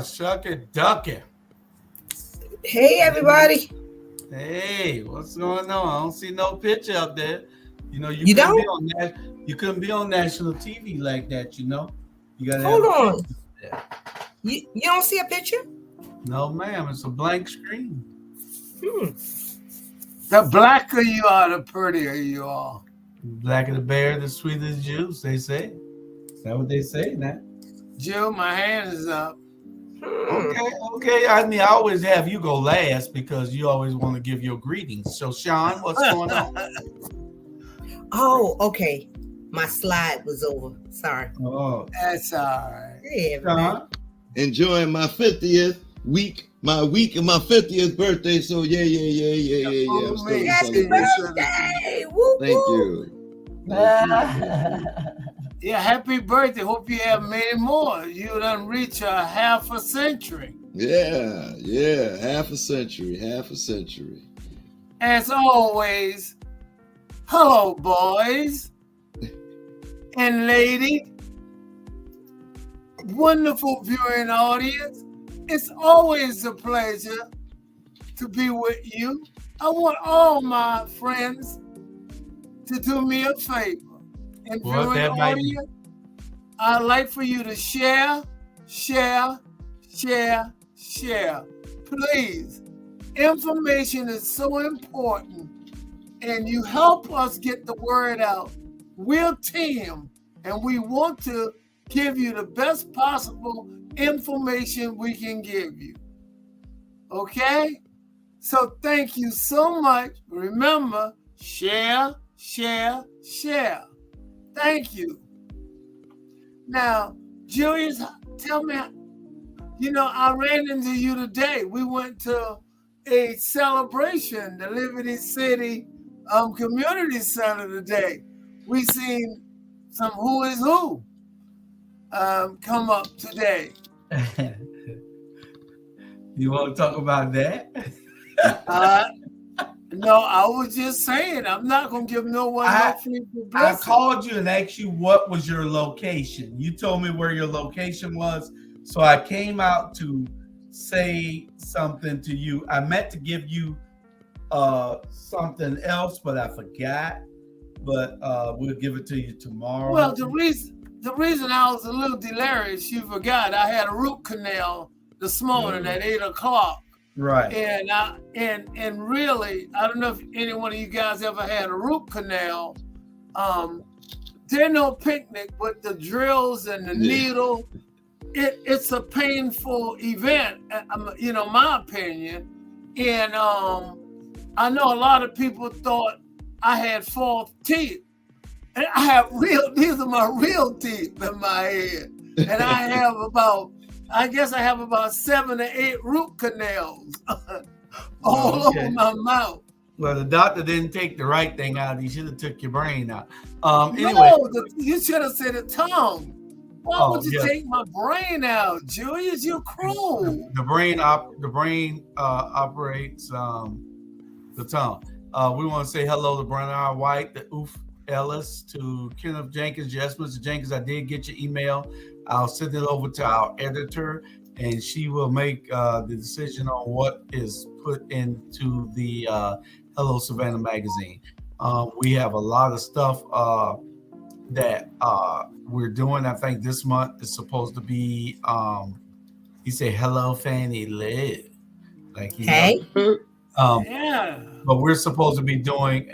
Shuck it, duck it. Hey, everybody. Hey, what's going on? I don't see no picture up there. You know, you don't? You couldn't be on national TV like that, you know. You gotta hold on. You don't see a picture? No, ma'am. It's a blank screen. The blacker you are, the prettier you are. Blacker the berry, the sweeter the juice, they say. Is that what they say now? Jill, my hand is up. Okay. I mean, I always have you go last because you always want to give your greetings. So, Sean, what's going on? Oh, okay. My slide was over. Sorry. Oh, that's all right. Hey, Sean? Enjoying my 50th week of my 50th birthday. So yeah. I'm still happy birthday! Woo, Thank woo. you. Yeah, happy birthday. Hope you have many more. You done reach a half a century. Yeah, half a century. As always, hello, boys and ladies. Wonderful viewing audience. It's always a pleasure to be with you. I want all my friends to do me a favor. And viewing audience, I'd like for you to share. Please. Information is so important, and you help us get the word out. We're a team, and we want to give you the best possible information we can give you. Okay? So thank you so much. Remember, share. Thank you. Now, Julius, tell me, I ran into you today. We went to a celebration, the Liberty City Community Center today. We seen some who is who come up today. You want to talk about that? No, I was just saying, I'm not going to give no one no free publicity. I called you and asked you what was your location. You told me where your location was, so I came out to say something to you. I meant to give you something else, but I forgot. But we'll give it to you tomorrow. Well, the reason I was a little delirious, you forgot, I had a root canal this morning at 8 o'clock. Right. And really, I don't know if any one of you guys ever had a root canal. There's no picnic with the drills and the needle. It's a painful event, my opinion. And I know a lot of people thought I had false teeth. And these are my real teeth in my head. And I have about 7 to 8 root canals all over my mouth. Well, the doctor didn't take the right thing out. He should have took your brain out. Anyway. No, you should have said the tongue. Why would you take my brain out, Julius? You're cruel. The brain operates the tongue. We want to say hello to Bernard White, to Oof Ellis, to Kenneth Jenkins. Yes, Mr. Jenkins, I did get your email. I'll send it over to our editor, and she will make the decision on what is put into the Hello Savannah magazine. We have a lot of stuff that we're doing. I think this month is supposed to be he said hello Fannie Lou. Like hey. But we're supposed to be doing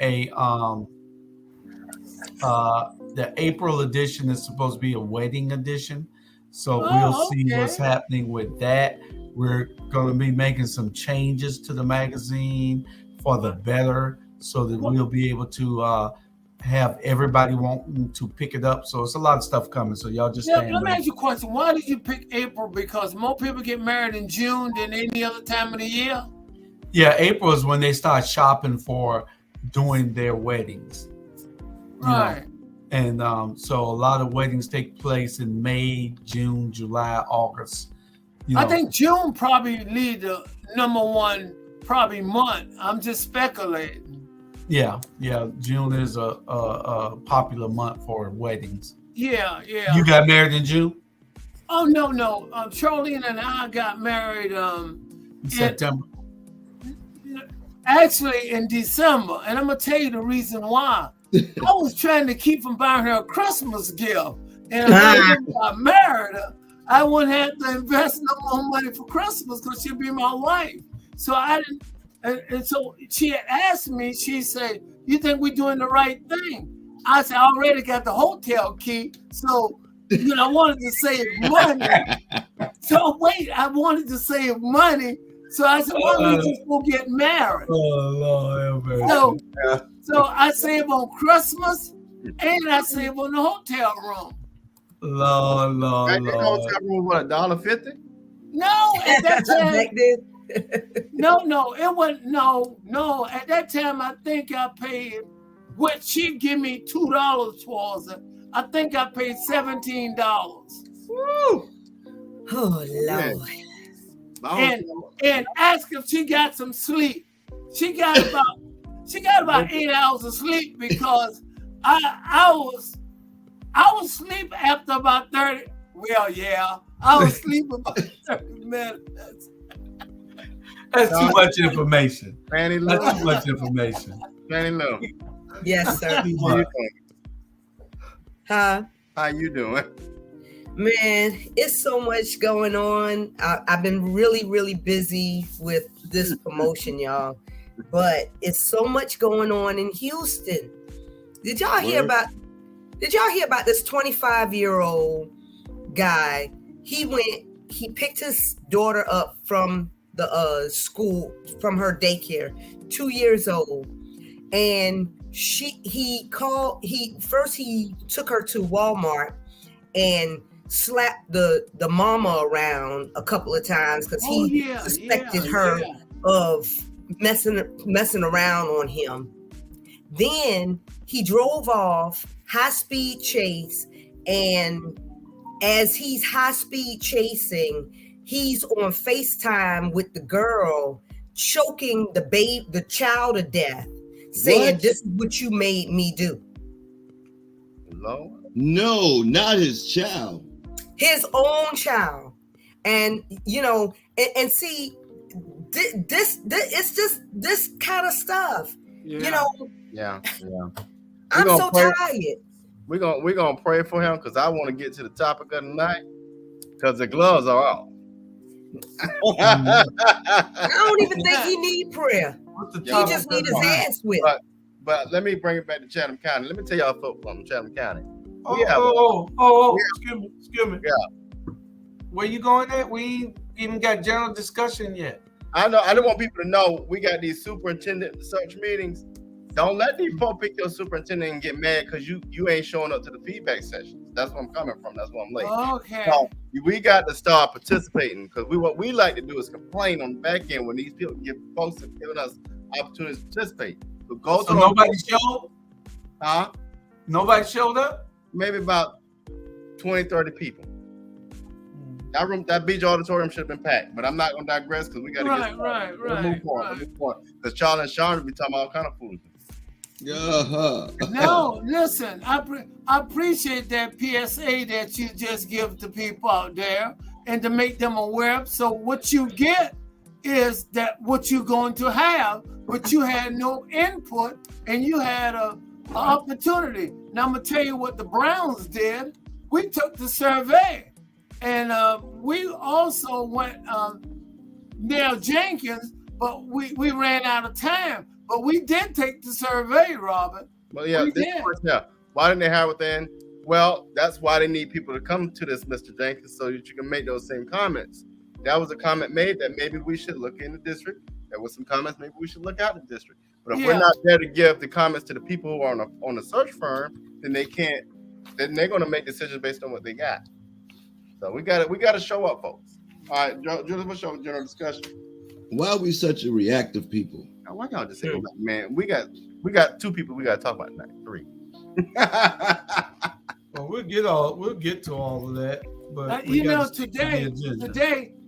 the April edition is supposed to be a wedding edition. So we'll see what's happening with that. We're going to be making some changes to the magazine for the better, so that we'll be able to have everybody wanting to pick it up. So it's a lot of stuff coming. So y'all just let me ask you a question. Why did you pick April? Because more people get married in June than any other time of the year? Yeah, April is when they start shopping for doing their weddings. Right. And so a lot of weddings take place in May, June, July, August. I think June probably lead the number one month. I'm just speculating. Yeah. June is a popular month for weddings. Yeah. You got married in June? Oh no. Charlene and I got married in September. Actually in December, and I'm gonna tell you the reason why. I was trying to keep from buying her a Christmas gift, and if I got married her, I wouldn't have to invest no more money for Christmas because she'd be my wife. So I didn't, and so she had asked me. She said, "You think we're doing the right thing?" I said, "I already got the hotel key, so I wanted to save money." I wanted to save money. So I said, why don't we just go get married? Oh, Lord. So I save on Christmas and I save on the hotel room. Lord. The hotel room, what, $1.50? No, at that time. No, it wasn't. No. At that time, I think I paid, what she'd give me $2 towards it. I think I paid $17. Woo! Oh, Lord. And ask if she got some sleep. She got about 8 hours of sleep because I was asleep after about 30. Well, yeah, I was asleep about 30 minutes. That's too much information. Fannie Lou. That's too much information. Fannie Lou. Yes, sir. How you doing? Man, it's so much going on. I've been really, really busy with this promotion, y'all. But it's so much going on in Houston. Did y'all hear about this 25-year-old guy? He picked his daughter up from the school, from her daycare, 2 years old. And he took her to Walmart and slapped the mama around a couple of times because he suspected her of messing around on him. Then he drove off, high-speed chase, and as he's high-speed chasing, he's on FaceTime with the girl, choking the child to death, saying, "This is what you made me do." Lord. No, not his child. His own child. And and see, this it's just this kind of stuff. Yeah. I'm so tired. We're gonna pray for him because I want to get to the topic of the night because the gloves are off. I don't even think he need prayer. What's the He topic just need his tonight? ass whipped. But let me bring it back to Chatham County. Let me tell y'all folks from Chatham County. Excuse me. Yeah. Where you going at? We ain't even got general discussion yet. I know. I don't want people to know we got these superintendent search meetings. Don't let these folks pick your superintendent and get mad because you ain't showing up to the feedback sessions. That's where I'm coming from. That's why I'm late. Okay. So we got to start participating because what we like to do is complain on the back end when these people give folks have given us opportunities to participate. So nobody showed? Huh? Nobody showed up? Maybe about 20, 30 people. That beach auditorium should have been packed, but I'm not going to digress because we got to move on. Because Charlie and Sean will be talking about all kind of foolishness. No, listen, I appreciate that PSA that you just give to people out there and to make them aware. So what you get is that what you're going to have, but you had no input and you had an opportunity. Now I'm going to tell you what the Browns did. We took the survey and we also went Neil Jenkins, but we ran out of time. But we did take the survey, Robert. Well, yeah, Why didn't they have it then? Well, that's why they need people to come to this, Mr. Jenkins, so that you can make those same comments. That was a comment made that maybe we should look in the district. There was some comments maybe we should look out the district. But if we're not there to give the comments to the people who are on a search firm, then they can't. Then they're going to make decisions based on what they got. So we got to show up, folks. All right, Julius, what's your general discussion? Why are we such a reactive people? Why y'all just say, man, we got 2 people we got to talk about tonight. 3. Well, we'll get to all of that. But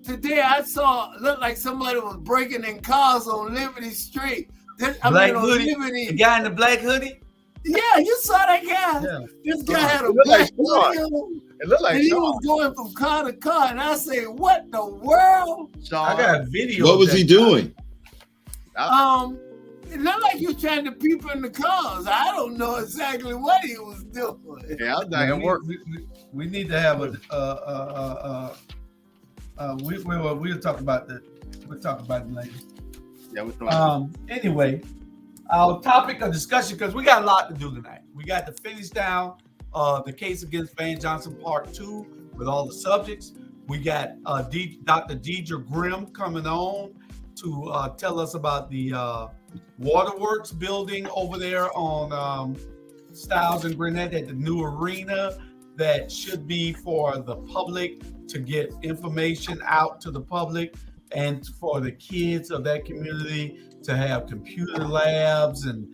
today I saw looked like somebody was breaking in cars on Liberty Street. Black hoodie. The guy in the black hoodie. Yeah, you saw that guy. Yeah. This guy had a black hoodie on. It looked like he was going from car to car, and I said, "What the world?" I got a video. What was he doing? It looked like he was trying to peep in the cars. I don't know exactly what he was doing. Yeah, I was doing work. We need to have we'll talk about that. We'll talk about it later. Yeah, anyway, our topic of discussion, because we got a lot to do tonight. We got to finish down the case against Van Johnson Part 2 with all the subjects. We got Dr. Deidre Grimm coming on to tell us about the Waterworks building over there on Styles and Grenette at the new arena that should be for the public to get information out to the public and for the kids of that community to have computer labs and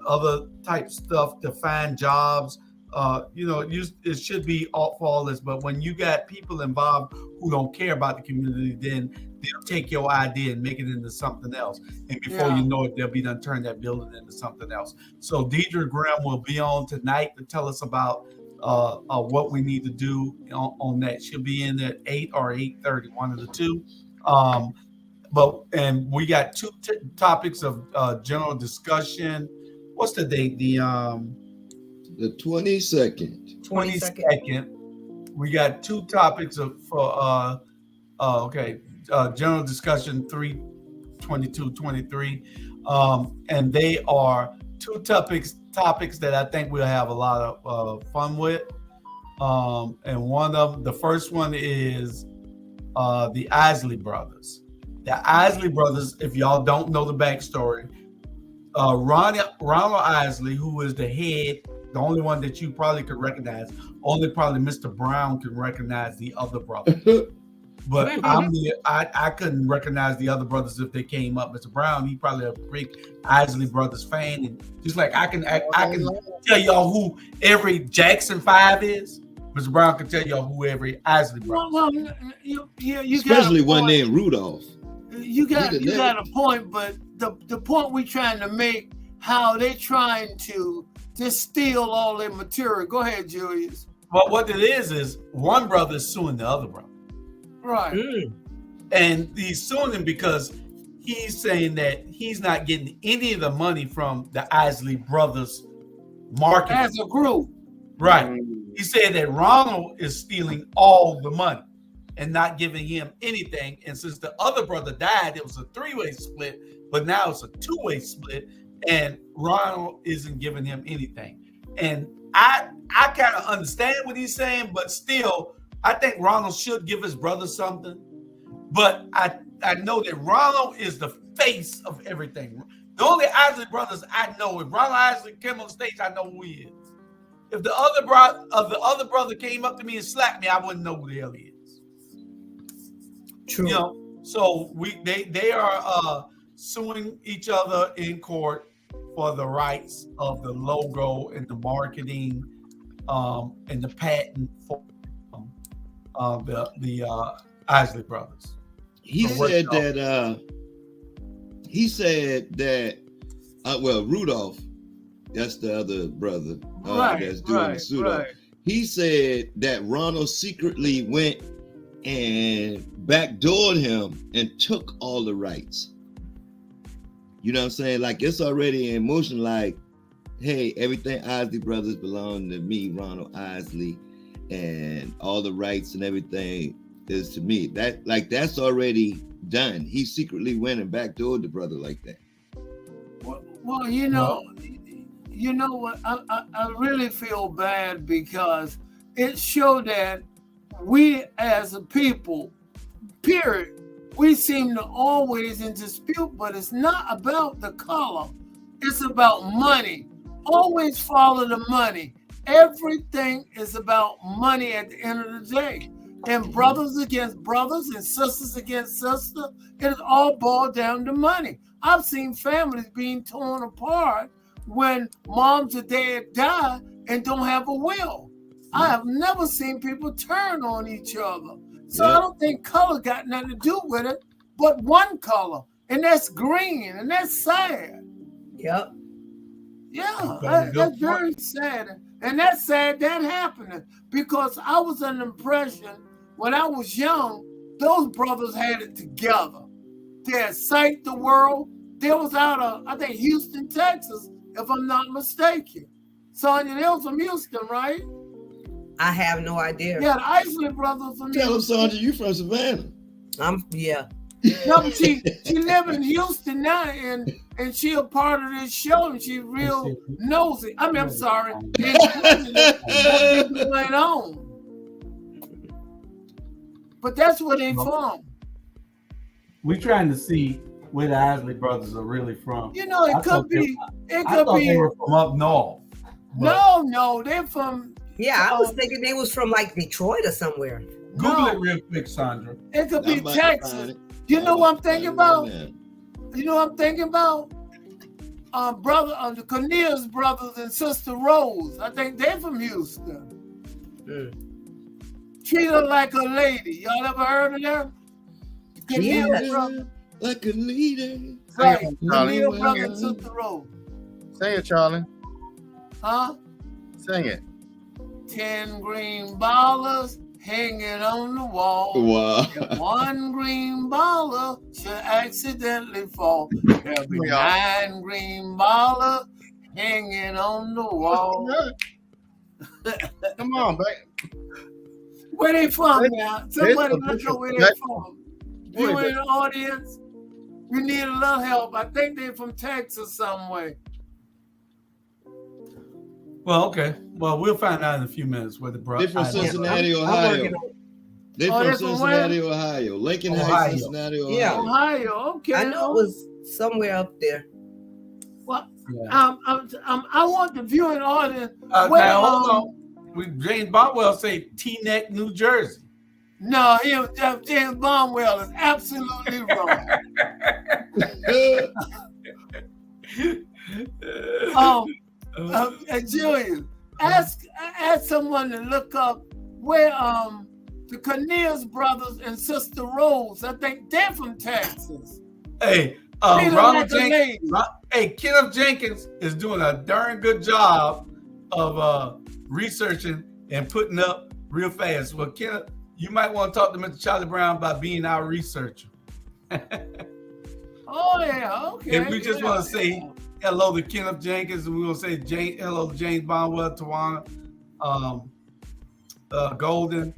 other type stuff to find jobs. It should be all for all this, but when you got people involved who don't care about the community, then they'll take your idea and make it into something else. And before you know it, they'll be done turn that building into something else. So Deidre Grimm will be on tonight to tell us about what we need to do on that. She'll be in at 8 or 8:30, one of the two. And we got 2 topics of general discussion. What's the date? The 22nd. 22nd. We got 2 topics general discussion 3/22/23. And they are 2 topics that I think we'll have a lot of fun with. And one of them, the first one is the Isley brothers. The Isley brothers, if y'all don't know the backstory, Ronald Isley, who is the head, the only one that you probably could recognize, only probably Mr. Brown can recognize the other brother. But I couldn't recognize the other brothers if they came up. Mr. Brown, he probably a big Isley Brothers fan, and just like I can tell y'all who every Jackson 5 is. Mr. Brown can tell y'all who every Isley brother. You especially one named Rudolph. You got a point, but the point we're trying to make, how they trying to just steal all their material. Go ahead, Julius. Well, what it is one brother is suing the other brother. Right. And he's suing him because he's saying that he's not getting any of the money from the Isley brothers marketing. As a group. Right. He said that Ronald is stealing all the money. and not giving him anything. And since the other brother died, it was a 3-way split, but now it's a 2-way split, and Ronald isn't giving him anything. And I kind of understand what he's saying, but still, I think Ronald should give his brother something. But I know that Ronald is the face of everything. The only Isley brothers I know, if Ronald Isley came on stage, I know who he is. If the other brother came up to me and slapped me, I wouldn't know who the hell he is. True. You know, so they are suing each other in court for the rights of the logo and the marketing and the patent for the Isley brothers. He said that Rudolph, that's the other brother that's doing the suit. Right. He said that Ronald secretly went and backdoored him and took all the rights. You know what I'm saying? Like, it's already in motion, like, hey, everything Isley Brothers belong to me, Ronald Isley, and all the rights and everything is to me. That's already done. He secretly went and backdoored the brother like that. Well, you know what? I really feel bad because it showed that we as a people, period, we seem to always in dispute, but it's not about the color. It's about money. Always follow the money. Everything is about money at the end of the day. And brothers against brothers and sisters against sisters, it all boiled down to money. I've seen families being torn apart when moms or dad die and don't have a will. I have never seen people turn on each other. So I don't think color got nothing to do with it, but one color, and that's green, and that's sad. Yep. Yeah, that's very sad. And that's sad that happened because I was under the impression when I was young, those brothers had it together. They had Sight the World. They was out of, I think, Houston, Texas, if I'm not mistaken. Sonya, they was from Houston, right? I have no idea. Yeah, the Isley brothers from Tell Houston. them, Sonya, you from Savannah. Yeah. No, but she live in Houston now, and she a part of this show, and she real nosy. I mean, I'm sorry. What went on? But that's where they from. We're trying to see where the Isley brothers are really from. You know, it could be. They were from up north. No, they're from. Yeah, I was thinking they was from like Detroit or somewhere. Google it real quick, Sandra. It could be Texas. You know what I'm thinking about? You know what I'm thinking about? The Cornelius brothers and Sister Rose. I think they're from Houston. Treat her like a lady. Y'all ever heard of them? Cornelius brothers. Like a lady. Right. Cornelius brothers and Sister Rose. Sing it, Charlie. Huh? Sing it. 10 green ballers hanging on the wall. Wow. If one green baller should accidentally fall, there'll be 9 green ballers hanging on the wall. Come on, baby. Where they from now? Somebody look up where they from. You in the audience? We need a little help. I think they're from Texas some way. Well, okay. Well, we'll find out in a few minutes where the brothers. They're from Cincinnati, Ohio. They're from Cincinnati, Ohio. Lincoln Heights, Cincinnati, Ohio. Yeah, Ohio. Okay. I know it was somewhere up there. Well, I want the viewing audience. Now, hold on. James Bondwell say Teaneck, New Jersey. No, James Bondwell is absolutely wrong. Julian, ask someone to look up where the Cornelius brothers and Sister Rose. I think they're from Texas. Hey, Ronald Jenkins. Kenneth Jenkins is doing a darn good job of researching and putting up real fast. Well, Kenneth, you might want to talk to Mr. Charlie Brown about being our researcher. Oh yeah, okay. And we just want to say hello to Kenneth Jenkins, and we will say hello to James Bondwell, Tawana, Golden,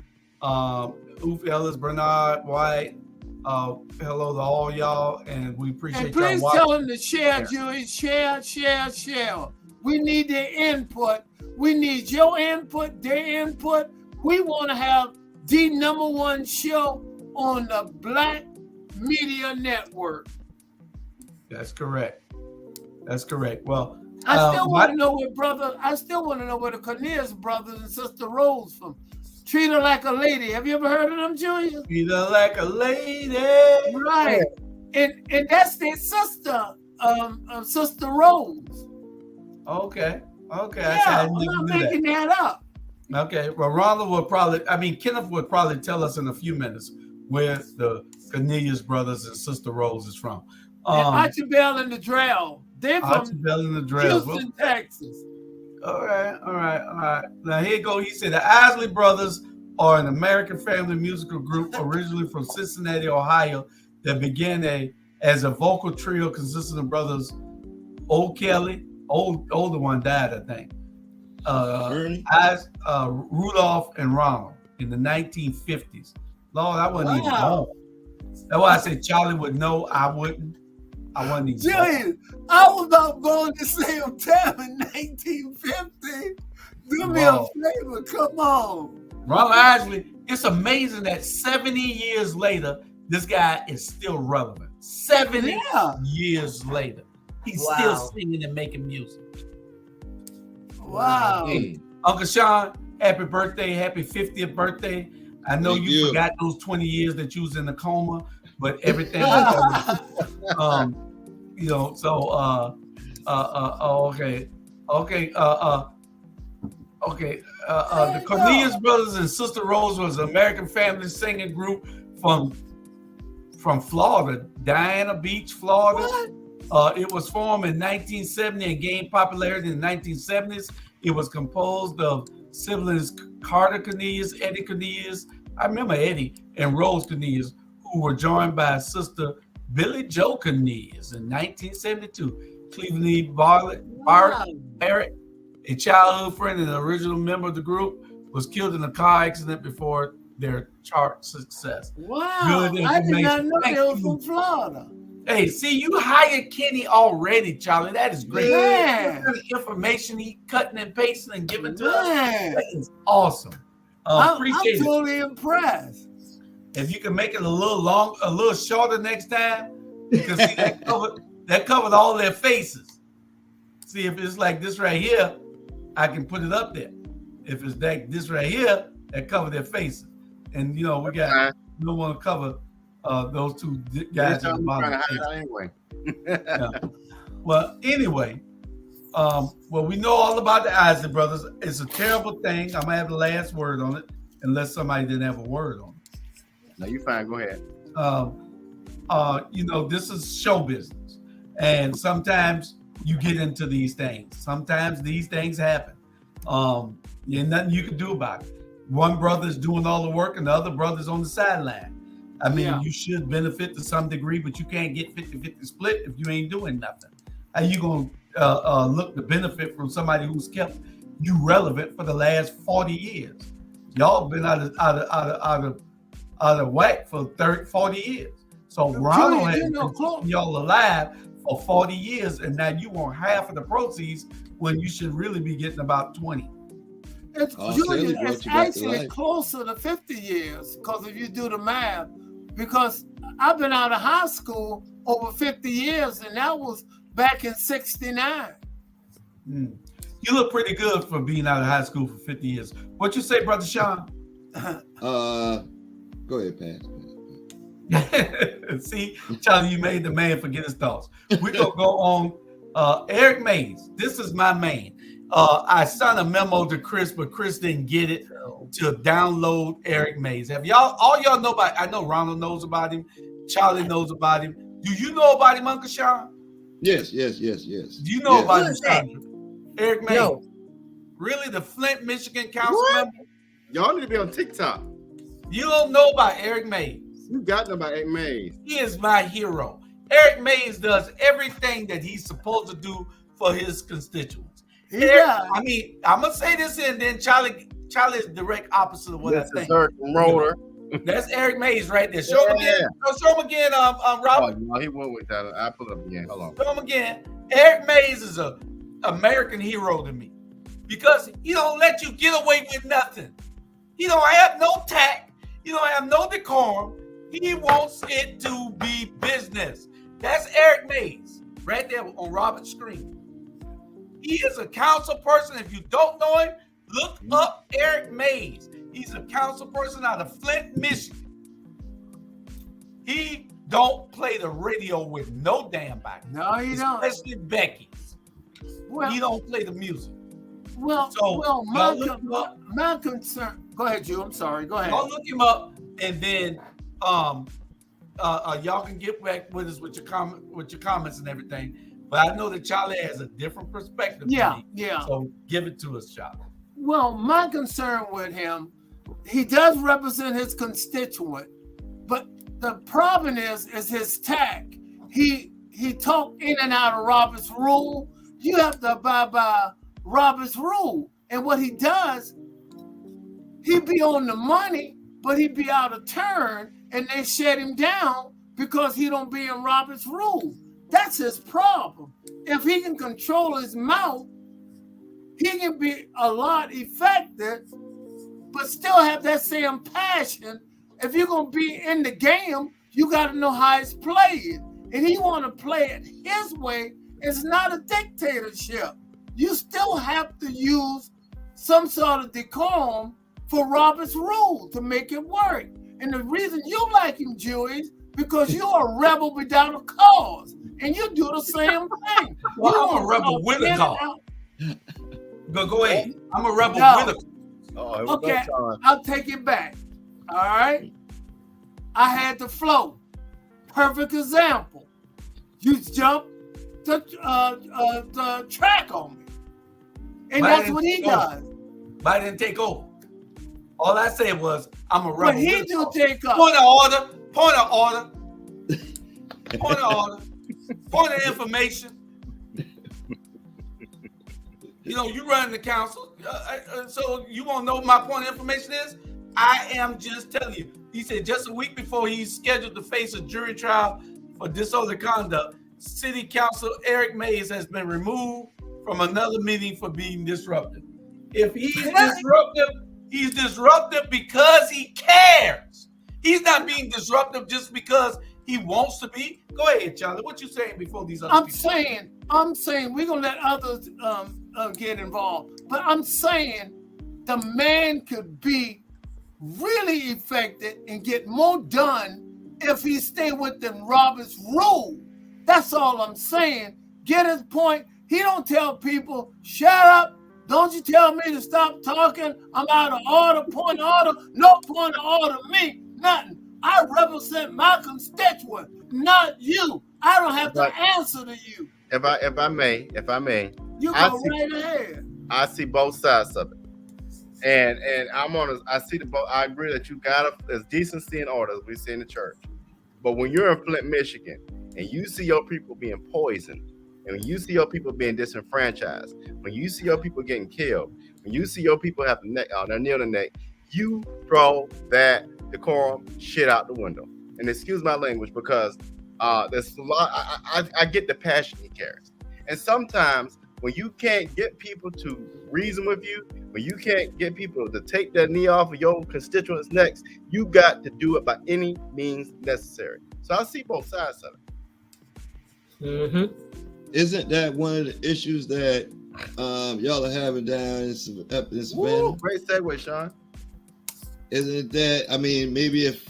Oof Ellis, Bernard White. Hello to all y'all, and we appreciate And y'all please watching. tell them to share, Julie. Share. We need their input. We need your input, their input. We want to have the #1 show on the Black Media Network. That's correct. Well, I still want to know where the Cornelius brothers and Sister Rose from. Treat Her Like a Lady. Have you ever heard of them, Julia? Treat Her Like a Lady. Right. And that's their sister, Sister Rose. Okay. Yeah, I'm not making that up. Okay. Well, Kenneth would probably tell us in a few minutes where the Cornelius brothers and Sister Rose is from. Archibald and the Drell. They're from Houston, Texas. All right. Now here you go. He said the Isley Brothers are an American family musical group originally from Cincinnati, Ohio, that began as a vocal trio consisting of brothers Old Kelly, older one died, I think. Rudolph and Ronald in the 1950s. Lord, I wasn't even born. That's why I said Charlie would know. I wouldn't. I wasn't even Julian, I was not born the same time in 1950. Do me a favor, come on. Ronald Isley, it's amazing that 70 years later, this guy is still relevant. 70 years later, he's still singing and making music. Wow. Hey, Uncle Sean, happy birthday, happy 50th birthday. I know you forgot those 20 years that you was in a coma, but everything the Cornelius Brothers and Sister Rose was an American family singing group from Florida, Diana Beach, Florida. It was formed in 1970 and gained popularity in the 1970s. It was composed of siblings Carter Cornelius, Eddie Cornelius, I remember Eddie, and Rose Cornelius, who were joined by Sister Billy Joe Cornelius in 1972. Cleveland Barrett, a childhood friend and an original member of the group, was killed in a car accident before their chart success. Wow, I did not know they were from Florida. Hey, see, you hired Kenny already, Charlie. That is great. Yeah. What kind of information he cutting and pasting and giving to us? That is awesome. I'm Appreciate totally impressed. If you can make it a little shorter next time, because see that covered all their faces. See, if it's like this right here, I can put it up there. If it's this right here, that cover their faces. And we don't want to cover those two guys at the bottom. Anyway. Yeah. Well, anyway, we know all about the Isley Brothers. It's a terrible thing. I'm gonna have the last word on it, unless somebody didn't have a word on it. No, you're fine. Go ahead. This is show business, and sometimes you get into these things. Sometimes these things happen. There's nothing you can do about it. One brother is doing all the work, and the other brother's on the sideline. I mean, you should benefit to some degree, but you can't get 50-50 split if you ain't doing nothing. How you gonna look to benefit from somebody who's kept you relevant for the last 40 years? Y'all been out of whack for 40 years. So Ronald has been keeping y'all alive for 40 years, and now you want half of the proceeds when you should really be getting about 20. It's actually closer to 50 years, because if you do the math, because I've been out of high school over 50 years, and that was back in 69. You look pretty good for being out of high school for 50 years. What you say, Brother Sean? Go ahead, Pat. See, Charlie, you made the man forget his thoughts. We're going to go on Eric Mays. This is my man. I sent a memo to Chris, but Chris didn't get it to download Eric Mays. Have all y'all know about? I know Ronald knows about him. Charlie knows about him. Do you know about him, Uncle Sean? Yes. Do you know about him, Sean? Eric Mays? No. Really, the Flint, Michigan council member? Y'all need to be on TikTok. You don't know about Eric Mays. You got to know about Eric Mays. He is my hero. Eric Mays does everything that he's supposed to do for his constituents. I mean, I'm gonna say this, and then Charlie is direct opposite of what I think. Roller. That's Eric Mays right there. Show him again. Show him again, Robert. Oh, no, he went with that. I put it up again. Hold on. Show him again. Eric Mays is a American hero to me because he don't let you get away with nothing. He don't have no tact. He don't have no decorum. He wants it to be business. That's Eric Mays right there on Robert's screen. He is a council person. If you don't know him, look up Eric Mays. He's a council person out of Flint, Michigan. He don't play the radio with no damn body. No, he don't. Especially Becky's. Well, he don't play the music. Well, my concern. Go ahead, Jew. I'm sorry. Go ahead. I'll look him up, and then y'all can get back with us with your comments and everything. But I know that Charlie has a different perspective. Yeah. So give it to us, Charlie. Well, my concern with him, he does represent his constituent, but the problem is his tact. He talked in and out of Robert's rule. You have to abide by Robert's rule. And what he does, he be on the money, but he be out of turn, and they shut him down because he don't be in Robert's rule. That's his problem. If he can control his mouth, he can be a lot effective, but still have that same passion. If you're going to be in the game, you got to know how it's played. And he want to play it his way. It's not a dictatorship. You still have to use some sort of decorum for Robert's rule to make it work. And the reason you like him, Jew, is because you're a rebel without a cause. And you do the same thing. Well, I'm a rebel with a cause. Go ahead. I'm a rebel with a cause. Okay, I'll take it back. All right? I had the flow. Perfect example. You jumped the track on me. And that's what he does. But I didn't take over. All I said was, I'm a rebel. But he do take up. Point of order. Point of order. Point of order. Point of information. You know, you run the council, so you won't know what my point of information is? I am just telling you. He said just a week before he's scheduled to face a jury trial for disorderly conduct, City Council Eric Mays has been removed from another meeting for being disruptive. If he's disruptive because he cares. He's not being disruptive just because he wants to be. Go ahead, Charlie. What you saying before these other people? I'm saying we're gonna let others get involved, but I'm saying the man could be really effective and get more done if he stay within Robert's rule. That's all I'm saying. Get his point. He don't tell people, shut up. Don't you tell me to stop talking. I'm out of order, point of order. No point of order me. Nothing. I represent my constituent, not you. I don't have to answer to you. If I may, you go right ahead. I see both sides of it. And I'm on I see the both. I agree that you there's decency and order, as we see in the church. But when you're in Flint, Michigan, and you see your people being poisoned, and when you see your people being disenfranchised, when you see your people getting killed, when you see your people have their knee on the neck, you throw that decorum shit out the window. And excuse my language, because there's a lot. I get the passion he carries, and sometimes when you can't get people to reason with you, when you can't get people to take their knee off of your constituents' necks, you got to do it by any means necessary. So I see both sides of it. Mm-hmm. Isn't that one of the issues that y'all are having down in Savannah? Ooh, great segue, Sean. Isn't that, I mean, maybe if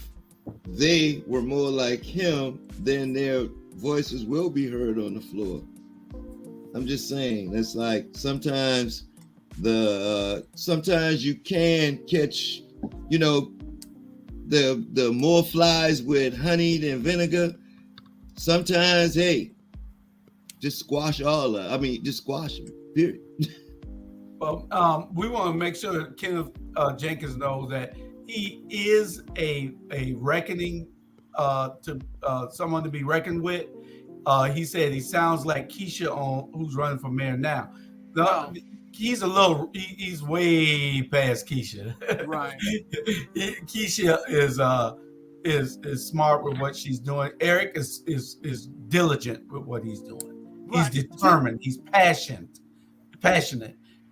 they were more like him, then their voices will be heard on the floor. I'm just saying, that's like sometimes sometimes you can catch, you know, the more flies with honey than vinegar. Sometimes, hey, just squash just squash them, period. Well, we want to make sure that Kenneth Jenkins knows that he is a reckoning to someone to be reckoned with. He said he sounds like Keisha who's running for mayor now. he's a little. He's way past Keisha. Right. Keisha is smart with what she's doing. Eric is diligent with what he's doing. He's determined. He's passionate,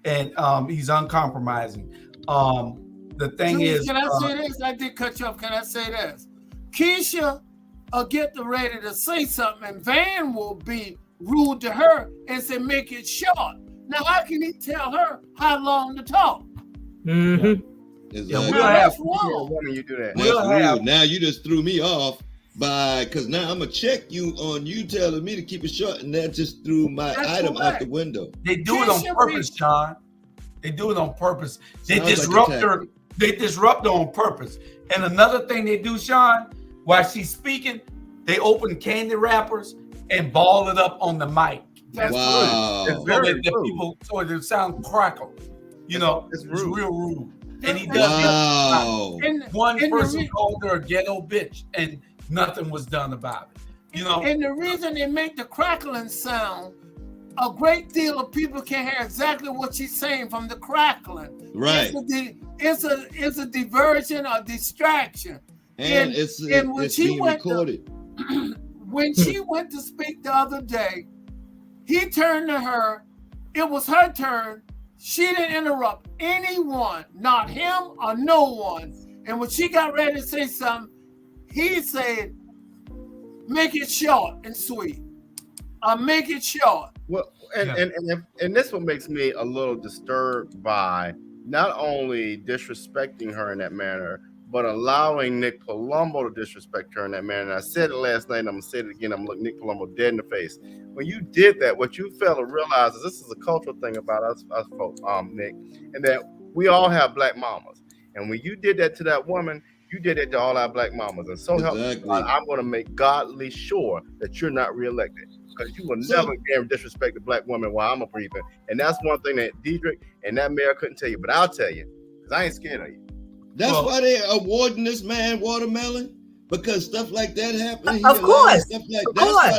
and he's uncompromising. The thing is, can I say this? I did cut you off. Can I say this? Keisha will get ready to say something, and Van will be rude to her and say, make it short. Now, how can he tell her how long to talk? Exactly. That's wrong. You do that. That's rude. Now you just threw me off because now I'm gonna check you on you telling me to keep it short, and that just threw my item out the window. They do it on purpose, Sean. They do it on purpose. They disrupt her. They disrupt her on purpose. And another thing they do, Sean, while she's speaking, they open candy wrappers and ball it up on the mic. That's wow. It's very rude. People, so it sounds crackle. It's real rude. And he does one person called her a ghetto bitch, and nothing was done about it. And the reason they make the crackling sound, a great deal of people can hear exactly what she's saying from the crackling. Right. It's a diversion or distraction. And it's being recorded. When she went to speak the other day, he turned to her. It was her turn. She didn't interrupt anyone, not him or no one. And when she got ready to say something, he said, make it short and sweet. Make it short. Well, and this one makes me a little disturbed by not only disrespecting her in that manner, but allowing Nick Palumbo to disrespect her in that manner. And I said it last night, and I'm going to say it again. I'm looking Nick Palumbo dead in the face. When you did that, what you fail to realize is this is a cultural thing about us folks, Nick, and that we all have black mamas. And when you did that to that woman, you did it to all our black mamas. And so help me God, I'm going to make godly sure that you're not reelected. Because you will never dare disrespect a black woman while I'm a breathing. And that's one thing that Deidre and that mayor couldn't tell you. But I'll tell you, because I ain't scared of you. That's why they're awarding this man watermelon, because stuff like that happened. Of course. Stuff like that's why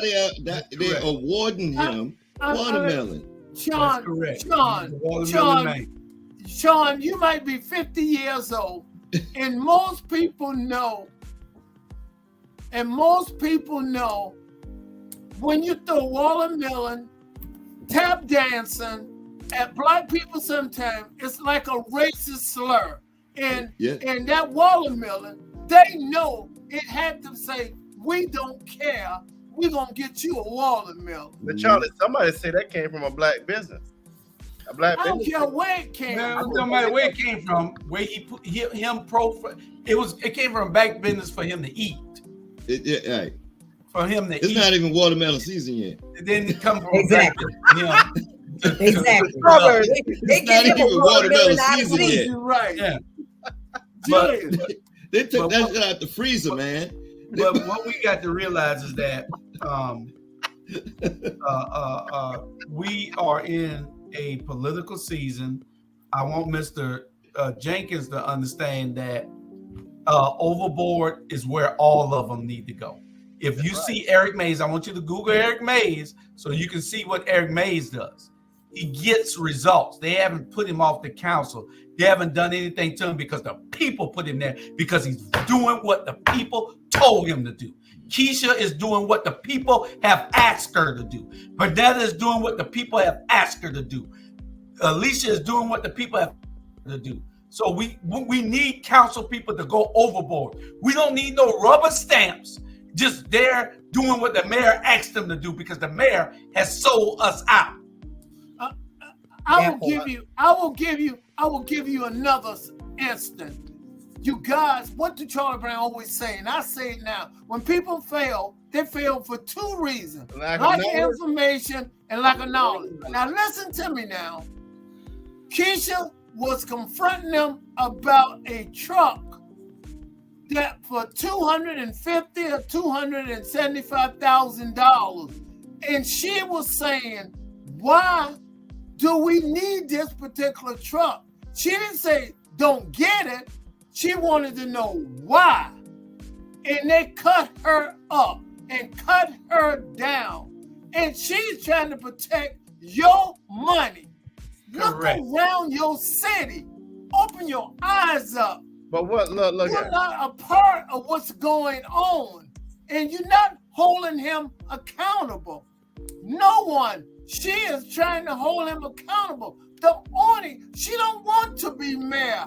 they're awarding him watermelon. Sean, you might be 50 years old, and most people know when you throw watermelon, tap dancing at black people sometimes, it's like a racist slur. And that watermelon, they know it had to say, we don't care. We're going to get you a watermelon. But Charlie, somebody say that came from a black business. I don't care where it came from. No matter where it came from, where he put it came from a black business for him to eat. Right. For him to eat. It's not even watermelon season yet. It didn't come from exactly. Exactly. They can't even watermelon season yet. You're right. Yeah. But they took that shit out the freezer, man. But what we got to realize is that we are in a political season. I want Mr. Jenkins to understand that overboard is where all of them need to go. If you see Eric Mays, I want you to Google Eric Mays so you can see what Eric Mays does. He gets results. They haven't put him off the council. They haven't done anything to him because the people put him there, because he's doing what the people told him to do. Keisha is doing what the people have asked her to do. Bernetta is doing what the people have asked her to do. Alicia is doing what the people have asked her to do. So we need council people to go overboard. We don't need no rubber stamps just there doing what the mayor asked them to do, because the mayor has sold us out. I will give you another instance. You guys, what do Charlie Brown always say? And I say it now. When people fail, they fail for two reasons. Lack of information and lack of knowledge. Now listen to me now. Keisha was confronting them about a truck that for $250,000 or $275,000. And she was saying, why do we need this particular truck? She didn't say, don't get it. She wanted to know why. And they cut her up and cut her down. And she's trying to protect your money. Correct. Look around your city. Open your eyes up. But what? Look You're at not a part of what's going on, and you're not holding him accountable. No one. She is trying to hold him accountable. She don't want to be mayor.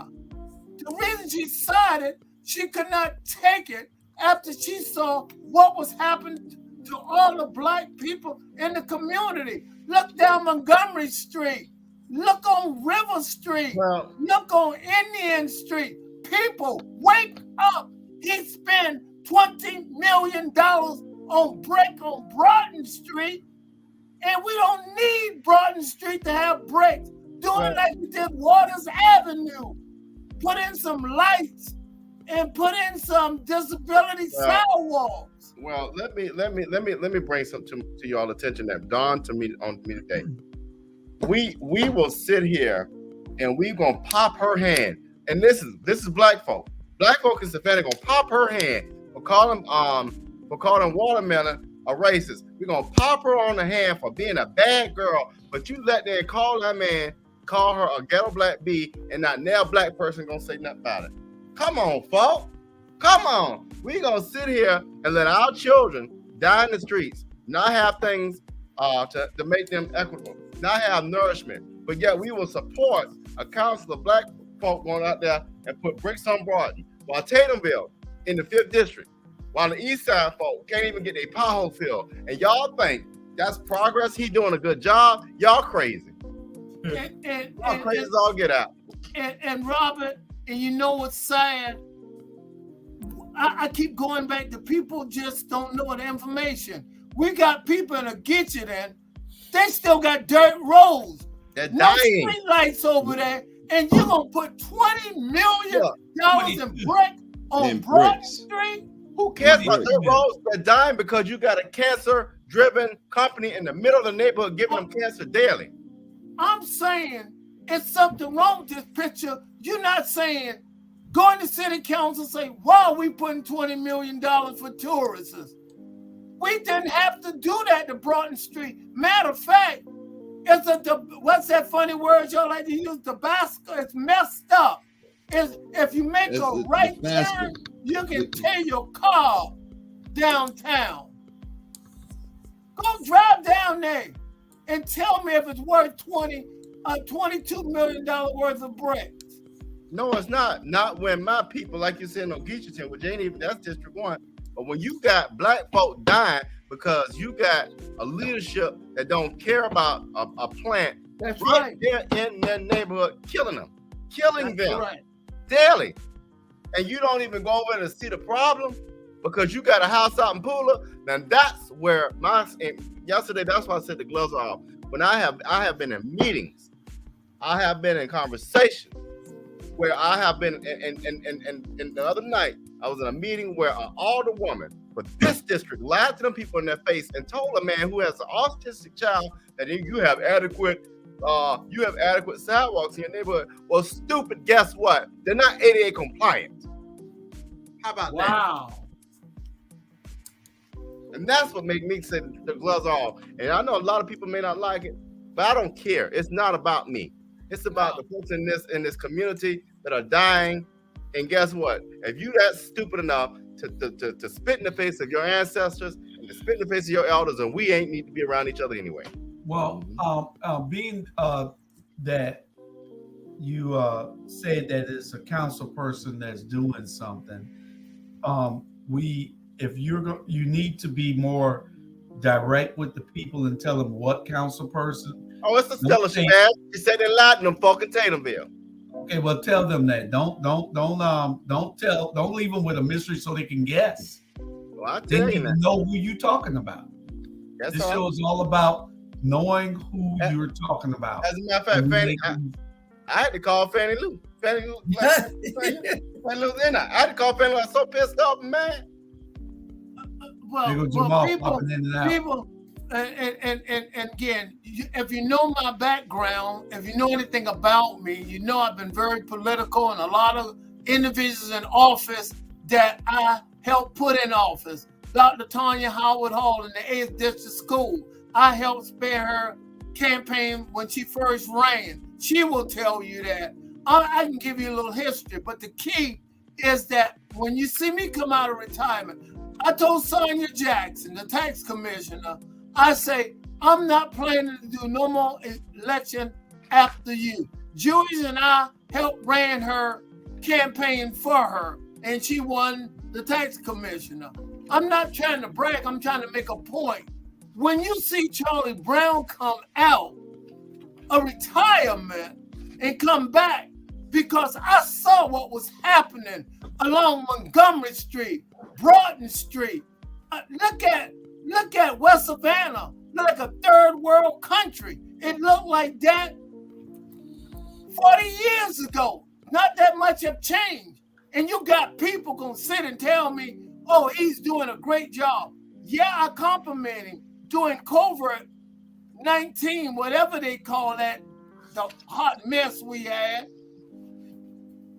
The reason she decided she could not take it after she saw what was happening to all the black people in the community. Look down Montgomery Street. Look on River Street. Well, look on Indian Street. People, wake up. He spent $20 million on brick on Broughton Street, and we don't need Broughton Street to have bricks. Do it like we did Waters Avenue. Put in some lights and put in some disability sidewalks. Well, let me bring something to y'all attention that dawned on me today. We will sit here and we gonna pop her hand. And this is black folk. Black folk is offended gonna pop her hand for calling Watermelon a racist. We're gonna pop her on the hand for being a bad girl, but you let them call that man, call her a ghetto black bee, and not now black person gonna say nothing about it. Come on, folk. Come on. We gonna sit here and let our children die in the streets, not have things to make them equitable, not have nourishment, but yet we will support a council of black folk going out there and put bricks on Broughton, while Tatumville in the 5th district, while the East Side folk can't even get their pothole filled. And y'all think that's progress? He doing a good job? Y'all crazy. Y'all crazy as all get out. And Robert, and you know what's sad? I keep going back to people just don't know the information. We got people in a get you then. They still got dirt roads. They're no dying. Street lights over there, and you're gonna put $20 million in brick on Broad Street? Who cares about dirt roads? They're dying because you got a cancer-driven company in the middle of the neighborhood giving them cancer daily. I'm saying it's something wrong with this picture. You're not saying going to city council and say, why are we putting $20 million for tourists? We didn't have to do that to Broughton Street. Matter of fact, what's that funny word y'all like to use? Tabasco. It's messed up. If you make a right turn, you can tear your car downtown. Go drive down there and tell me if it's worth $22 million worth of bricks. No, it's not. Not when my people, like you said, in Ogeechiton, which ain't even, that's District 1. But when you got black folk dying because you got a leadership that don't care about a plant that's right there in their neighborhood, killing them right. daily. And you don't even go over to see the problem because you got a house out in Pula. Now that's where yesterday, that's why I said the gloves are off. When I have been in meetings, I have been in conversations where I have been, and the other night, I was in a meeting where an alderwoman for this district lied to them people in their face and told a man who has an autistic child that you have adequate sidewalks in your neighborhood. Well, stupid, guess what? They're not ADA compliant. How about that? Wow. And that's what made me say the gloves are off. And I know a lot of people may not like it, but I don't care. It's not about me. It's about the folks in this community that are dying. And guess what? If you that stupid enough to spit in the face of your ancestors and to spit in the face of your elders, and we ain't need to be around each other anyway. Well, being that you said that it's a council person that's doing something, you need to be more direct with the people and tell them what council person. Oh, it's a scholarship, man. She said they lied to them folk in Tatumville. Okay, well, tell them that. Don't leave them with a mystery so they can guess. Well, I They tell need you to that. know who you're talking about. This show is all about knowing who you're talking about. As a matter of fact, Fannie, I had to call Fannie Lou. Fannie Lou was in there. I had to call Fannie Lou. I was so pissed off, man. People, and again, if you know my background, if you know anything about me, you know I've been very political, and a lot of individuals in office that I helped put in office. Dr. Tanya Howard Hall in the 8th District School, I helped spare her campaign when she first ran. She will tell you that. I can give you a little history, but the key is that when you see me come out of retirement, I told Sonia Jackson, the tax commissioner, I say, I'm not planning to do no more election after you. Julius and I helped ran her campaign for her, and she won the tax commissioner. I'm not trying to brag, I'm trying to make a point. When you see Charlie Brown come out of retirement and come back, because I saw what was happening along Montgomery Street, Broughton Street. Look at West Savannah, like a third world country. It looked like that 40 years ago. Not that much have changed. And you got people gonna sit and tell me, oh, he's doing a great job. Yeah, I compliment him doing covert 19, whatever they call that, the hot mess we had.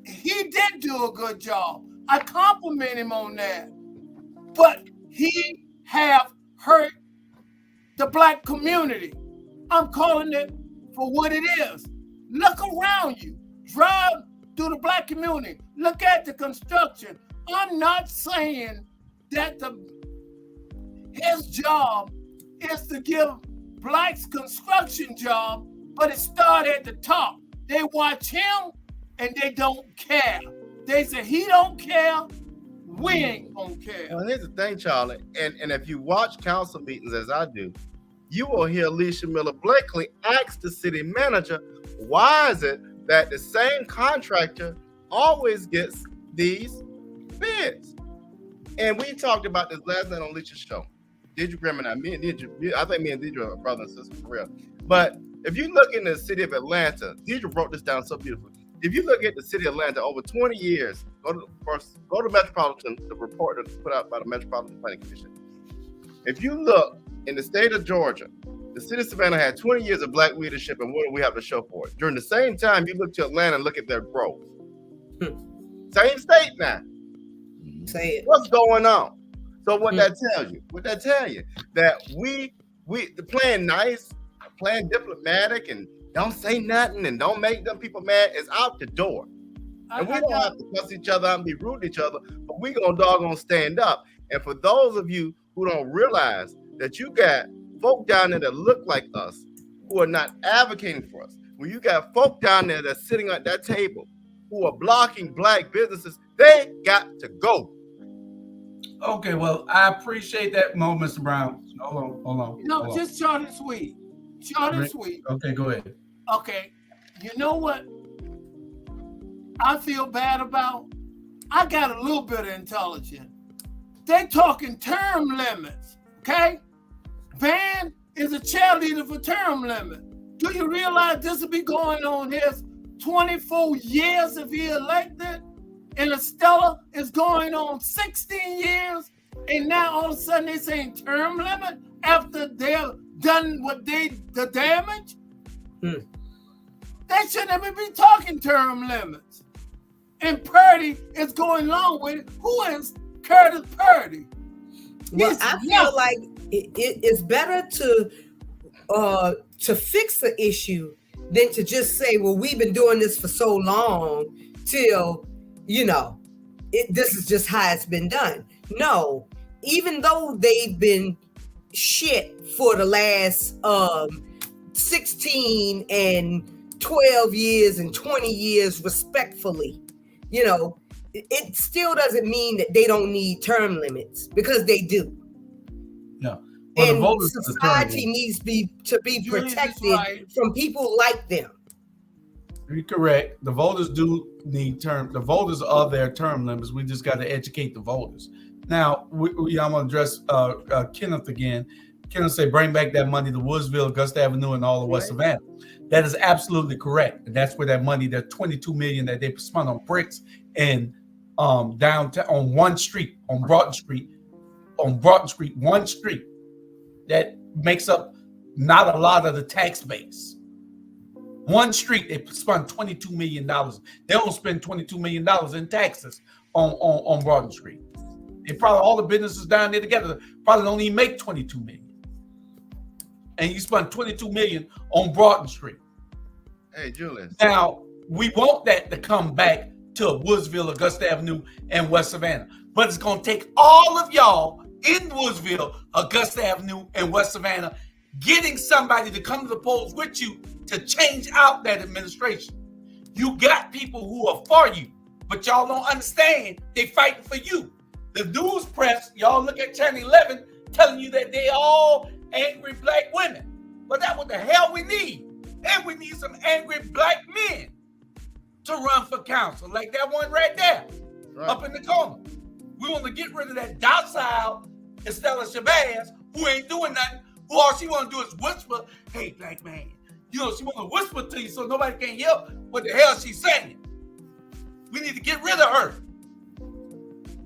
He did do a good job. I compliment him on that. But he have hurt the black community. I'm calling it for what it is. Look around you. Drive through the black community. Look at the construction. I'm not saying that his job is to give blacks construction job, but it started at the top. They watch him and they don't care. They say he don't care, we ain't gonna care. Well, here's the thing, Charlie, and if you watch council meetings as I do, you will hear Alicia Miller Blakely ask the city manager, why is it that the same contractor always gets these bids? And we talked about this last night on Alicia's show. Deidre Grimm and I think me and Deidre are brother and sister for real. But if you look in the city of Atlanta, Deidre wrote this down so beautifully. If you look at the city of Atlanta over 20 years, go to Metropolitan, the report that's put out by the Metropolitan Planning Commission. If you look in the state of Georgia, the city of Savannah had 20 years of black leadership, and what do we have to show for it? During the same time, you look to Atlanta and look at their growth. Same state now. Say it. What's going on? So what that tells you? What that tell you? That we playing nice, playing diplomatic, and don't say nothing and don't make them people mad is out the door. And we don't have to cuss each other out and be rude to each other, but we gonna doggone stand up. And for those of you who don't realize that you got folk down there that look like us, who are not advocating for us, when you got folk down there that's sitting at that table who are blocking black businesses, they got to go. Okay, well, I appreciate that. No, Mr. Brown. Hold on. No, just short and sweet. Short and sweet. Okay, go ahead. Okay, you know what I feel bad about? I got a little bit of intelligence. They talking term limits, okay? Van is a cheerleader for term limit. Do you realize this will be going on his 24 years if he elected? And Estella is going on 16 years, and now all of a sudden they're saying term limit after they've done the damage? They shouldn't even be talking term limits. And Purdy is going along with it. Who is Curtis Purdy? Well, I feel like it's better to fix the issue than to just say, well, we've been doing this for so long till, this is just how it's been done. No, even though they've been shit for the last 16 and 12 years and 20 years respectfully, it still doesn't mean that they don't need term limits, because they do. No. Well, and society needs to be protected from people like them. You're correct. The voters do need term. The voters are their term limits. We just got to educate the voters. Now, I'm going to address Kenneth again. Kenneth say, bring back that money to Woodsville, Augusta Avenue, and all of West Savannah. That is absolutely correct. And that's where that money, that $22 million that they spent on bricks and downtown on one street, on Broughton Street, one street, that makes up not a lot of the tax base. One street, they spent $22 million. They don't spend $22 million in taxes on Broughton Street. They probably, all the businesses down there together, probably don't even make $22 million. And you spent $22 million on Broughton Street. Hey, Julius. Now, we want that to come back to Woodsville, Augusta Avenue, and West Savannah. But it's going to take all of y'all in Woodsville, Augusta Avenue, and West Savannah getting somebody to come to the polls with you to change out that administration. You got people who are for you, but y'all don't understand they fighting for you. The news press, y'all look at Channel 11 telling you that they all angry black women. But that's what the hell we need. And we need some angry black men to run for council, like that one right there, up in the corner. We want to get rid of that docile Estella Shabazz, who ain't doing nothing, who all she want to do is whisper, hey, black man. You know, she want to whisper to you so nobody can hear what the hell she's saying. We need to get rid of her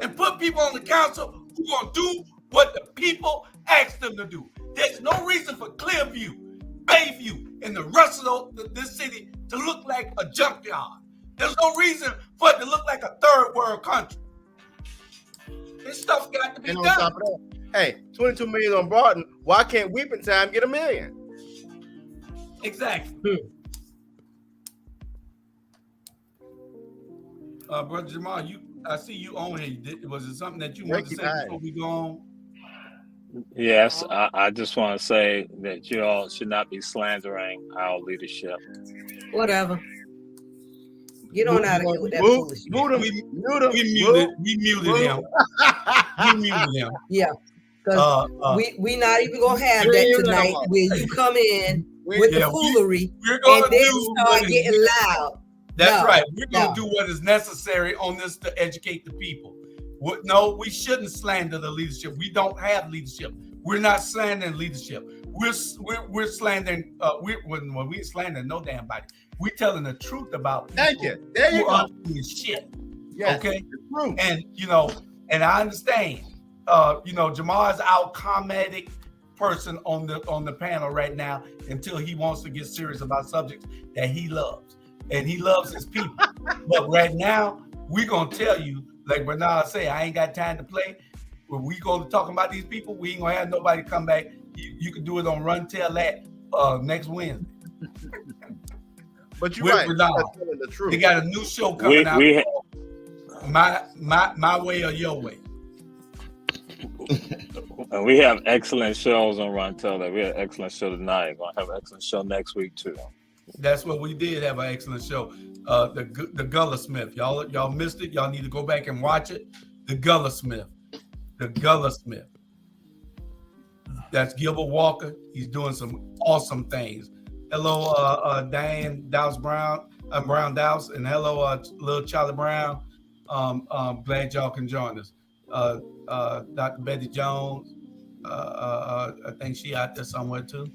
and put people on the council who going to do what the people ask them to do. There's no reason for Clearview, Bayview, and the rest of this city to look like a junkyard. There's no reason for it to look like a third world country. This stuff got to be done. Top of that, hey, 22 million on Barton. Why can't Weeping Time get $1 million? Exactly. Brother Jamal, I see you on here. Was it something that you wanted to say before we go on? Yes, I just want to say that you all should not be slandering our leadership. Whatever. Get on out of here with that foolishness. We muted him. We muted him. Yeah. Because we not even going to have that tonight where you come in with the foolery and then start getting loud. That's right. We're going to do what is necessary on this to educate the people. No, we shouldn't slander the leadership. We don't have leadership. We're not slandering leadership. We're slandering. We ain't slandering no damn body. We're telling the truth about people. Thank you. There you go. Shit. Yes, okay. And I understand. Jamal is our comedic person on the panel right now until he wants to get serious about subjects that he loves, and he loves his people. But right now, we're gonna tell you. Like Bernard say, I ain't got time to play. When we go to talking about these people, we ain't gonna have nobody come back. You can do it on Run Tell That next Wednesday. But you're right. The truth. They got a new show coming out. My way or your way. We have excellent shows on Run Tell That. We had an excellent show tonight. We're gonna have an excellent show next week too. That's what we did. Have an excellent show. The Gullah Smith. Y'all missed it. Y'all need to go back and watch it. The Gullah Smith. That's Gilbert Walker. He's doing some awesome things. Hello, Diane Dowse Brown, Brown Dowse, and hello, little Charlie Brown. Glad y'all can join us. Dr. Betty Jones. I think she out there somewhere too.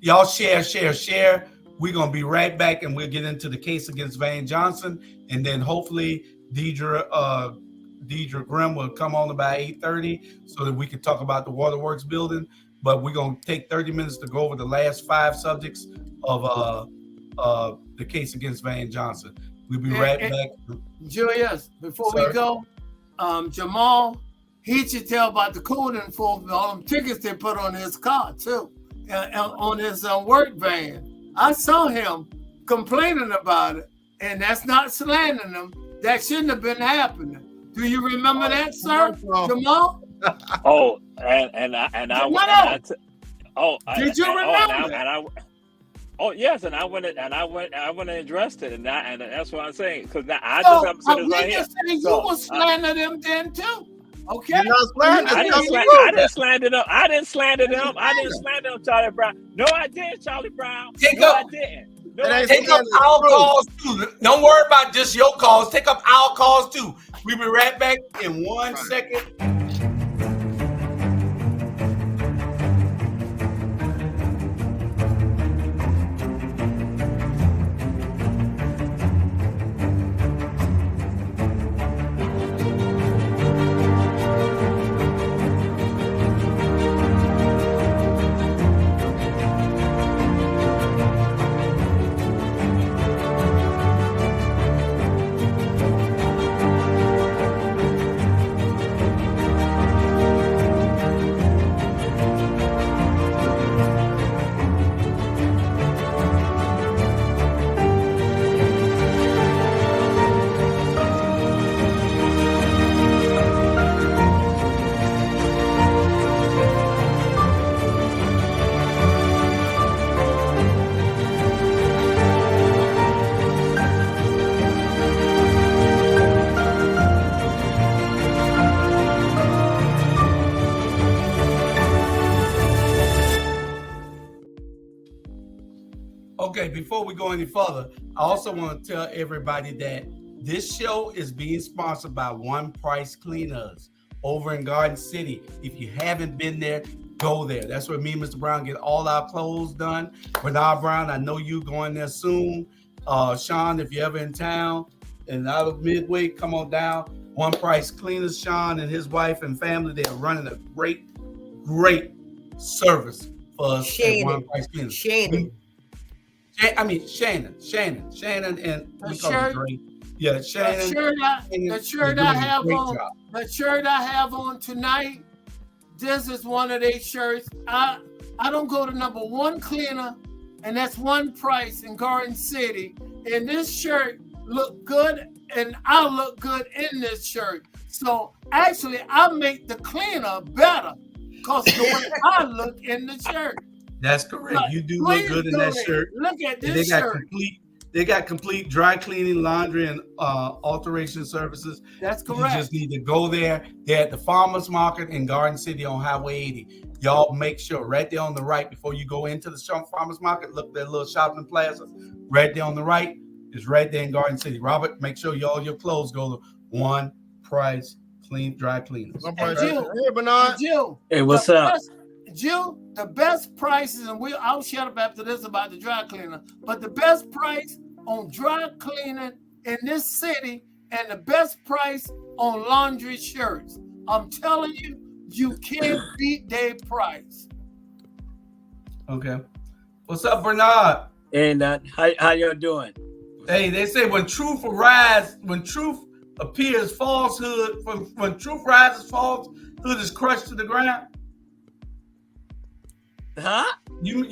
Y'all share. We're going to be right back, and we'll get into the case against Van Johnson, and then hopefully Deidre Grimm will come on about 8:30 so that we can talk about the Waterworks building. But we're going to take 30 minutes to go over the last 5 subjects of the case against Van Johnson. We'll be right back. Julius, before we go, Jamal, he should tell about the code enforcement, all them tickets they put on his car, too, on his work van. I saw him complaining about it, and that's not slandering him. That shouldn't have been happening. Do you remember that, sir, Jamal? Oh, and I did you remember? Yes, and I went and addressed it, and that's what I'm saying. Because I just have to sit right here. You were slandering them then too. Okay. I didn't slander them. I didn't slander them, Charlie Brown. No, I didn't, Charlie Brown. Take up our calls too. Don't worry about just your calls. Take up our calls too. We'll be right back in 1 second. Okay, before we go any further, I also want to tell everybody that this show is being sponsored by One Price Cleaners over in Garden City. If you haven't been there, go there. That's where me and Mr. Brown get all our clothes done. Bernard Brown, I know you going there soon. Sean, if you're ever in town and out of Midway, come on down. One Price Cleaners, Sean and his wife and family, they are running a great service for us at One Price Cleaners. Shannon, and we call Dre. Yeah, Shannon. The shirt I have on tonight, this is one of their shirts. I don't go to number one cleaner, and that's One Price in Garden City. And this shirt look good, and I look good in this shirt. So actually, I make the cleaner better because the way I look in the shirt. That's correct. You do look good in that shirt. Look at this shirt. They got complete dry cleaning, laundry, and alteration services. That's correct. You just need to go there. They're at the Farmers Market in Garden City on Highway 80. Y'all make sure right there on the right before you go into the Farmers Market, look at that little shopping plaza. Right there on the right is right there in Garden City. Robert, make sure all your clothes go to One Price Dry Cleaners. Hey, Bernard. Jill. Hey, what's up? Jill, the best prices, and I'll shut up after this about the dry cleaner, but the best price on dry cleaning in this city and the best price on laundry shirts. I'm telling you, you can't beat their price. Okay. What's up, Bernard? And how y'all doing? Hey, they say when truth appears, falsehood. When truth rises, falsehood is crushed to the ground. Huh? You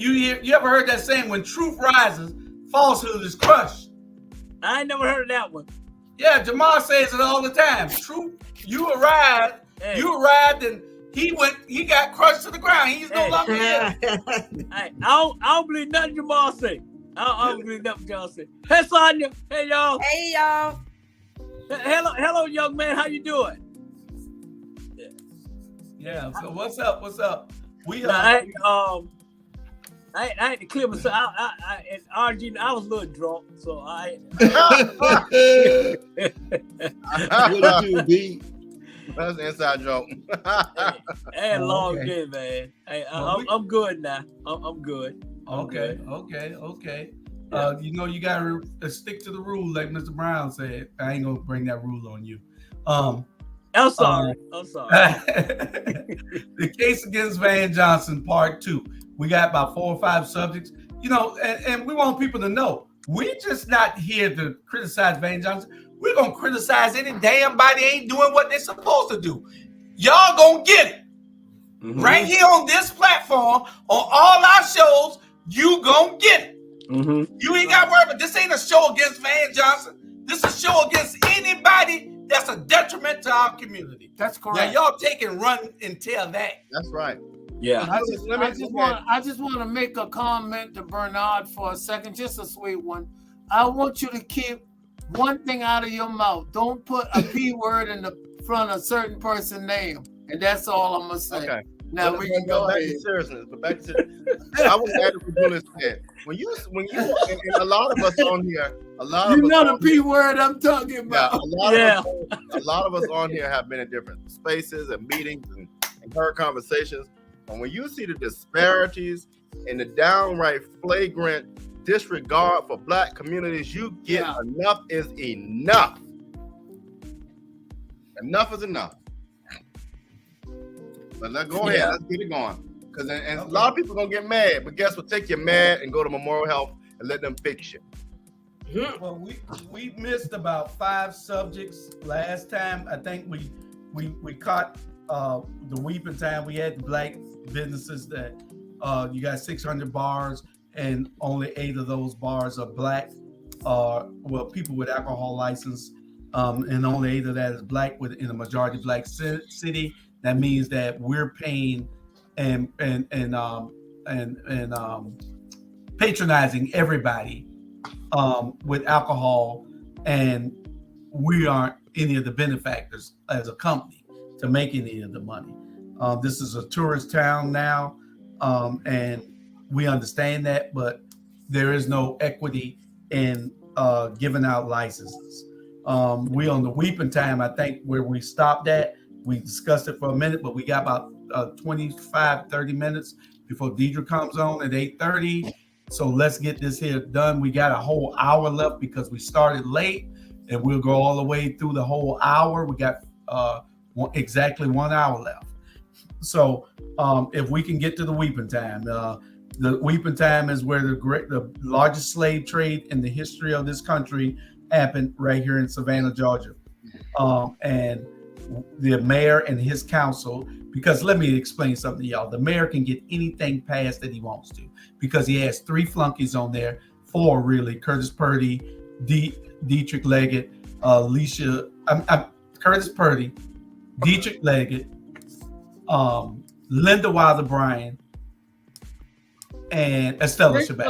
ever heard that saying? When truth rises, falsehood is crushed. I ain't never heard of that one. Yeah, Jamal says it all the time. Truth, you arrived, and he got crushed to the ground. He's no longer here. I don't believe nothing Jamal say. I don't believe nothing y'all say. Hey, Sonia. Hey, y'all. Hey, y'all. Hello, young man. How you doing? Yeah. So what's up? I had to clear myself. And RG, I was a little drunk, so I. What did you be? That's an inside joke. I had a long day, man. I'm good now. I'm good. Okay. Yeah. You gotta stick to the rule, like Mr. Brown said. I ain't gonna bring that rule on you. I'm sorry. The case against Van Johnson, part 2. We got about 4 or 5 subjects. And we want people to know we're just not here to criticize Van Johnson. We're gonna criticize any damn body ain't doing what they're supposed to do. Y'all gonna get it. Mm-hmm. Right here on this platform, on all our shows, you gonna get it. Mm-hmm. You ain't got to worry about this. Ain't a show against Van Johnson. This is a show against anybody that's a detriment to our community. That's correct. Now y'all take and run and tell that. That's right. Yeah. I just want to make a comment to Bernard for a second, just a sweet one. I want you to keep one thing out of your mouth. Don't put a P word in the front of a certain person's name. And that's all I'm going to say. Okay. Now we can go back ahead. to seriousness. But back to I was glad to do this said. When you and a lot of us on here, the P word I'm talking about. Yeah, a lot of us on here have been in different spaces and meetings and heard conversations. And when you see the disparities and the downright flagrant disregard for Black communities, you get enough is enough. Enough is enough. But let's go ahead. Let's get it going. Because a lot of people gonna get mad. But guess what? Take your mad and go to Memorial Health and let them fix you. Well, we missed about 5 subjects last time. I think we caught the weeping time. We had the Black businesses that you got 600 bars and only 8 of those bars are Black. People with alcohol license, and only 8 of that is Black in a majority Black city. That means that we're paying and patronizing everybody with alcohol, and we aren't any of the benefactors as a company to make any of the money. This is a tourist town now, and we understand that, but there is no equity in giving out licenses. We on the weeping time, I think, where we stopped at. We discussed it for a minute, but we got about 25, 30 minutes before Deidre comes on at 8:30. So let's get this here done. We got a whole hour left because we started late, and we'll go all the way through the whole hour. We got exactly 1 hour left. So if we can get to the weeping time, the weeping time is where the largest slave trade in the history of this country happened right here in Savannah, Georgia. And the mayor and his council, because let me explain something to y'all. The mayor can get anything passed that he wants to because he has 3 flunkies on there, 4 really: Curtis Purdy, Dietrich Leggett, Curtis Purdy, Dietrich Leggett, Linda Wilder Bryan, and Estella Shabazz.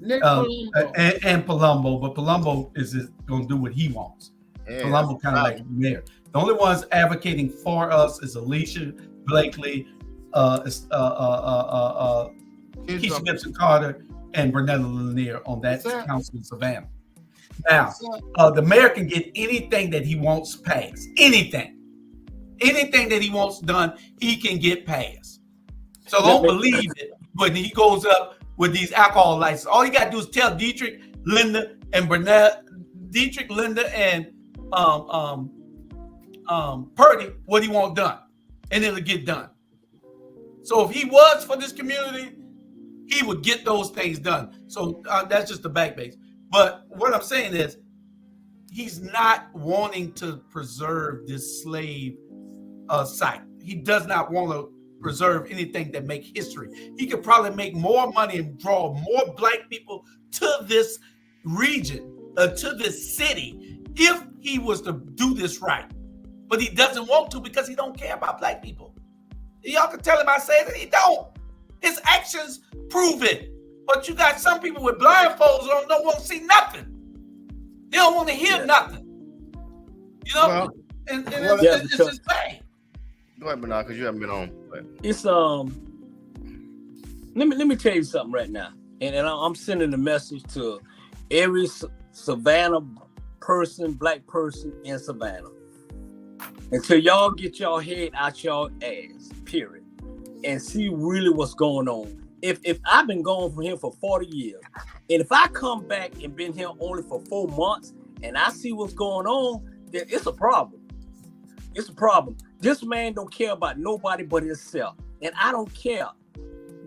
And Palumbo, but Palumbo is going to do what he wants. Yeah, Palumbo kind of like the mayor. The only ones advocating for us is Alicia Blakely, Keisha Gibson Carter, and Bernetta Lanier on that council in Savannah. Now, the mayor can get anything that he wants passed. Anything that he wants done, he can get passed. So don't believe it when he goes up with these alcohol licenses. All you got to do is tell Dietrich, Linda, and Bernetta, and Purdy what he wants done, and it'll get done. So if he was for this community, he would get those things done. So that's just the back base. But what I'm saying is, he's not wanting to preserve this slave site. He does not want to preserve anything that make history. He could probably make more money and draw more black people to this region, to this city, if he was to do this right. But he doesn't want to because he don't care about black people. Y'all can tell him I say that he don't. His actions prove it. But you got some people with blindfolds who don't want to see nothing. They don't want to hear nothing. You know? Well, and it's just bad. Go ahead, Bernard, because you haven't been on. It's let me tell you something right now. And I'm sending a message to every Savannah person, black person in Savannah. Until y'all get y'all head out y'all ass, period, and see really what's going on. If I've been gone from here for 40 years, and if I come back and been here only for 4 months and I see what's going on, then it's a problem. It's a problem. This man don't care about nobody but himself. And I don't care.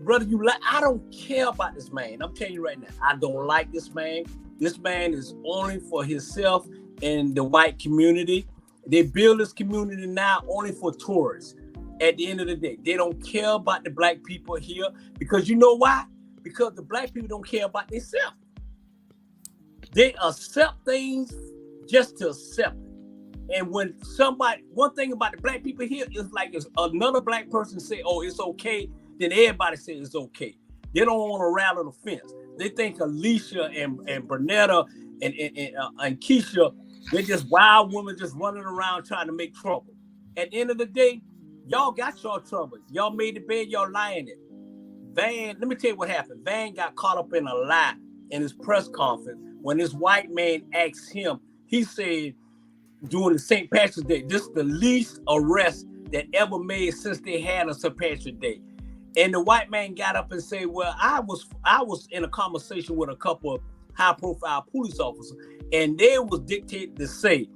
Brother, I don't care about this man. I'm telling you right now, I don't like this man. This man is only for himself and the white community. They build this community now only for tourists. At the end of the day, they don't care about the black people here because you know why? Because the black people don't care about themselves. They accept things just to accept it. And when one thing about the black people here is like if another black person say, oh, it's okay, then everybody says it's okay. They don't want to rattle the fence. They think Alicia and Bernetta and Keisha, they're just wild women just running around trying to make trouble. At the end of the day, y'all got y'all trouble. Y'all made the bed, y'all lie in it. Van, let me tell you what happened. Van got caught up in a lie in his press conference when this white man asked him, he said, during the St. Patrick's Day, this is the least arrest that ever made since they had a St. Patrick's Day. And the white man got up and said, well, I was in a conversation with a couple of high-profile police officers, and they was dictated to say,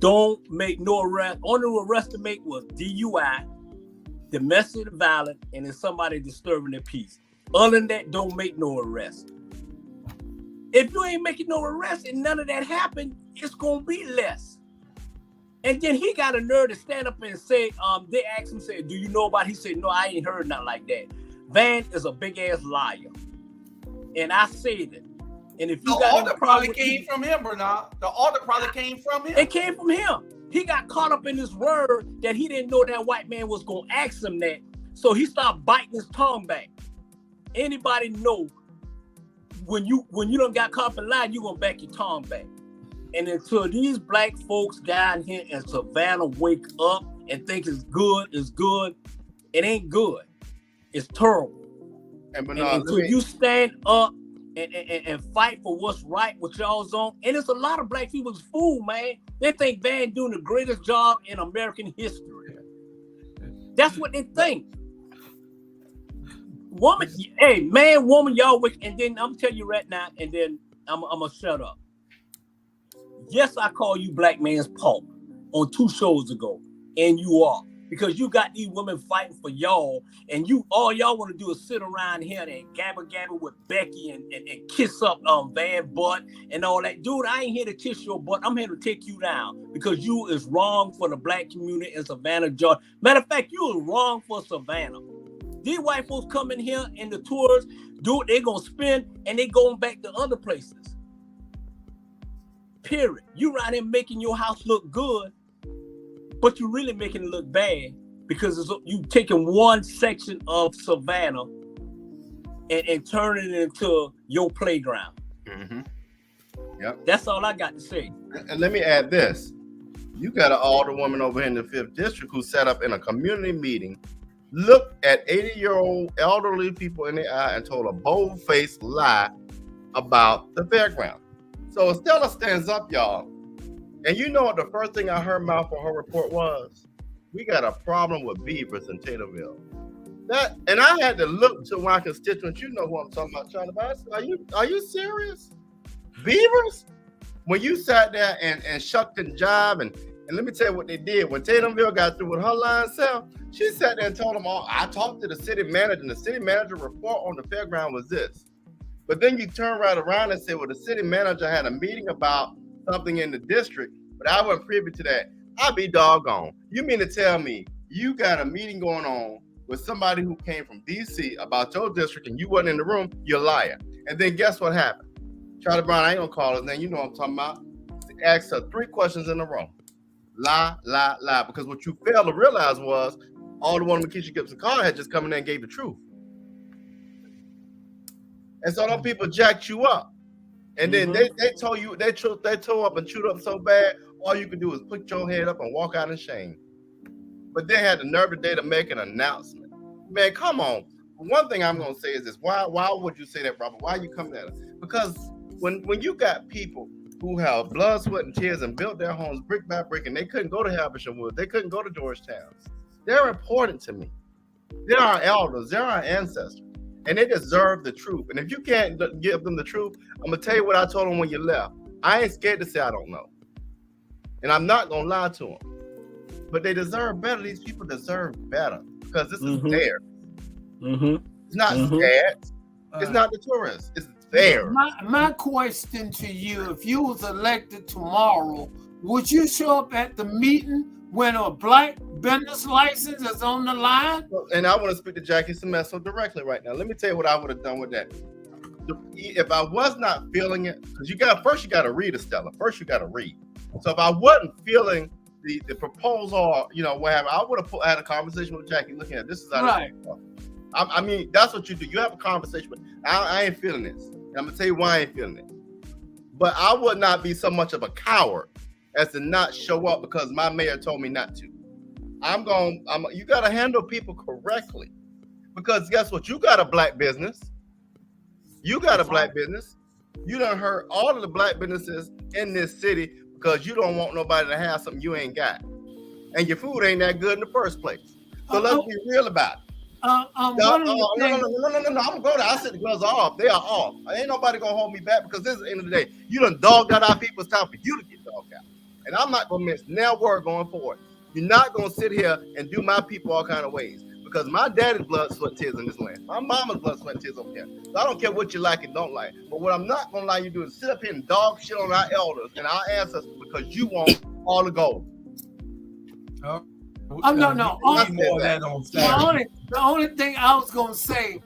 don't make no arrest. Only arrest to make was DUI, domestic violence, and if somebody disturbing the peace. Other than that, don't make no arrest. If you ain't making no arrest and none of that happened, it's gonna be less. And then he got a nerve to stand up and say, they asked him, said, do you know about it? He said, no, I ain't heard nothing like that. Van is a big ass liar. And I said it. And if you the order probably came from him, Bernard. The order probably came from him. It came from him. He got caught up in this word that he didn't know that white man was gonna ask him that. So he started biting his tongue back. Anybody know when you done got caught up in line, you gonna back your tongue back. And until these black folks down here in Savannah wake up and think it's good, it ain't good. It's terrible. And until you stand up and fight for what's right with y'all's on. And it's a lot of black people's fool, man. They think Van doing the greatest job in American history. That's what they think. Woman, hey, man, woman, y'all wicked. And then I'm telling you right now, and then I'm gonna shut up. Yes, I call you black man's punk on 2 shows ago, and you are. Because you got these women fighting for y'all, and all y'all want to do is sit around here and gabba with Becky and kiss up Van butt and all that. Dude, I ain't here to kiss your butt. I'm here to take you down because you is wrong for the black community in Savannah, Georgia. Matter of fact, you is wrong for Savannah. These white folks come in here in the tours, do what they gonna spend, and they going back to other places. Period. You right here making your house look good, but you're really making it look bad because you taking one section of Savannah and turning it into your playground. Mm-hmm. Yep. That's all I got to say. And let me add this. You got an alderwoman over here in the 5th District who sat up in a community meeting, looked at 80-year-old elderly people in the eye and told a bold-faced lie about the fairground. So Estella stands up, y'all. And you know what the first thing I heard mouth on her report was? We got a problem with beavers in Taterville. And I had to look to my constituents. You know who I'm talking about, Charlie. Are you serious? Beavers? When you sat there and shucked and jived, and let me tell you what they did. When Tatumville got through with her line sale, she sat there and told them all, I talked to the city manager, and the city manager report on the fairground was this. But then you turn right around and say, well, the city manager had a meeting about something in the district, but I wasn't privy to that. I'll be doggone. You mean to tell me you got a meeting going on with somebody who came from DC about your district and you wasn't in the room? You're a liar. And then guess what happened? Charlie Brown, I ain't gonna call his name. You know what I'm talking about. They asked her 3 questions in a row. Lie, lie, lie. Because what you failed to realize was all the one with Keisha Gibson Carr had just come in there and gave the truth. And so those people jacked you up. And then they told you, they tore up and chewed up so bad, all you could do is put your head up and walk out in shame. But they had the nerve today to make an announcement. Man, come on. One thing I'm going to say is this. Why would you say that, Robert? Why are you coming at us? Because when you got people who have blood, sweat, and tears and built their homes brick by brick, and they couldn't go to Havisham Woods, they couldn't go to Georgetown, they're important to me. They're our elders. They're our ancestors. And they deserve the truth. And if you can't give them the truth, I'm going to tell you what I told them when you left. I ain't scared to say I don't know. And I'm not going to lie to them. But they deserve better. These people deserve better because this is theirs. It's not scared. It's not the tourists. It's theirs. My question to you, if you was elected tomorrow, would you show up at the meeting when a black business license is on the line? And I want to speak to Jackie Semesso directly right now. Let me tell you what I would have done with that. If I was not feeling it, because you got to read, Estella. First, you got to read. So if I wasn't feeling the proposal, or, you know, whatever, I would have had a conversation with Jackie looking at this is how right. I mean, that's what you do. You have a conversation with, I ain't feeling this. And I'm going to tell you why I ain't feeling it. But I would not be so much of a coward as to not show up because my mayor told me not to. You got to handle people correctly. Because guess what? You got a black business. You got a black business. You done hurt all of the black businesses in this city because you don't want nobody to have something you ain't got. And your food ain't that good in the first place. So let's be real about it. No, I'm gonna go there. I said the gloves are off. They are off. Ain't nobody gonna hold me back because this is the end of the day. You done dogged out our people. It's time for you to get dogged out. And I'm not gonna miss now word going forward. You're not gonna sit here and do my people all kind of ways. Because my daddy's blood, sweat, tears in this land. My mama's blood, sweat, tears over here. So I don't care what you like and don't like. But what I'm not gonna allow you to do is sit up here and dog shit on our elders and our ancestors because you want all the gold. No. The only thing I was gonna say,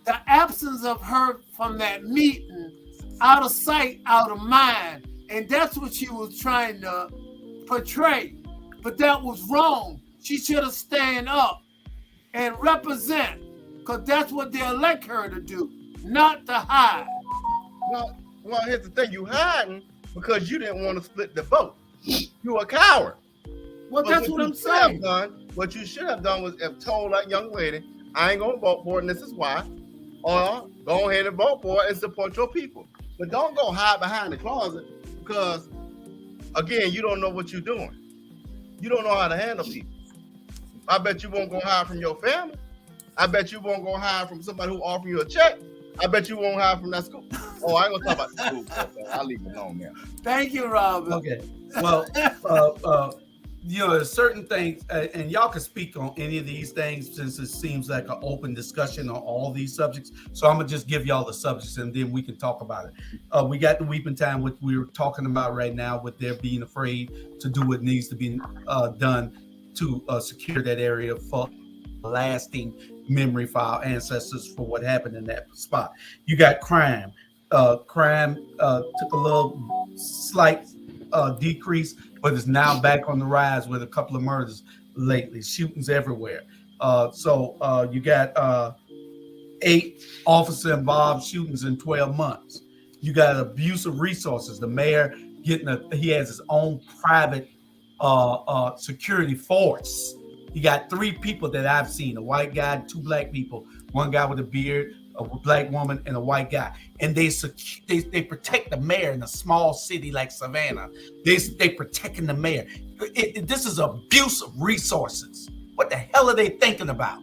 the absence of her from that meeting, out of sight, out of mind, and that's what she was trying to portray. But that was wrong. She should have stand up and represent, because that's what they elect her to do, not to hide. Well, here's the thing: you hiding because you didn't want to split the vote. You a coward. Well, that's what I'm saying. What you should have done was have told that young lady, I ain't gonna vote for it, and this is why. or go ahead and vote for it and support your people. But don't go hide behind the closet because, again, you don't know what you're doing. You don't know how to handle people. I bet you won't go hide from your family. I bet you won't go hide from somebody who offer you a check. I bet you won't hide from that school. Oh, I ain't gonna talk about the school. Okay, I'll leave it alone now. Thank you, Robert. Okay. Well, there's certain things, and y'all can speak on any of these things since it seems like an open discussion on all these subjects. So I'm gonna just give y'all the subjects and then we can talk about it. We got the weeping time, which we're talking about right now, with their being afraid to do what needs to be done to secure that area for lasting memory for our ancestors for what happened in that spot. You got crime. Crime took a little slight decrease, but is now back on the rise with a couple of murders lately, shootings everywhere. So you got 8 officer involved shootings in 12 months. You got abuse of resources. The mayor he has his own private security force. You got 3 people that I've seen, a white guy, 2 black people, one guy with a beard, a black woman, and a white guy. And they protect the mayor in a small city like Savannah. They protecting the mayor. This is abuse of resources. What the hell are they thinking about?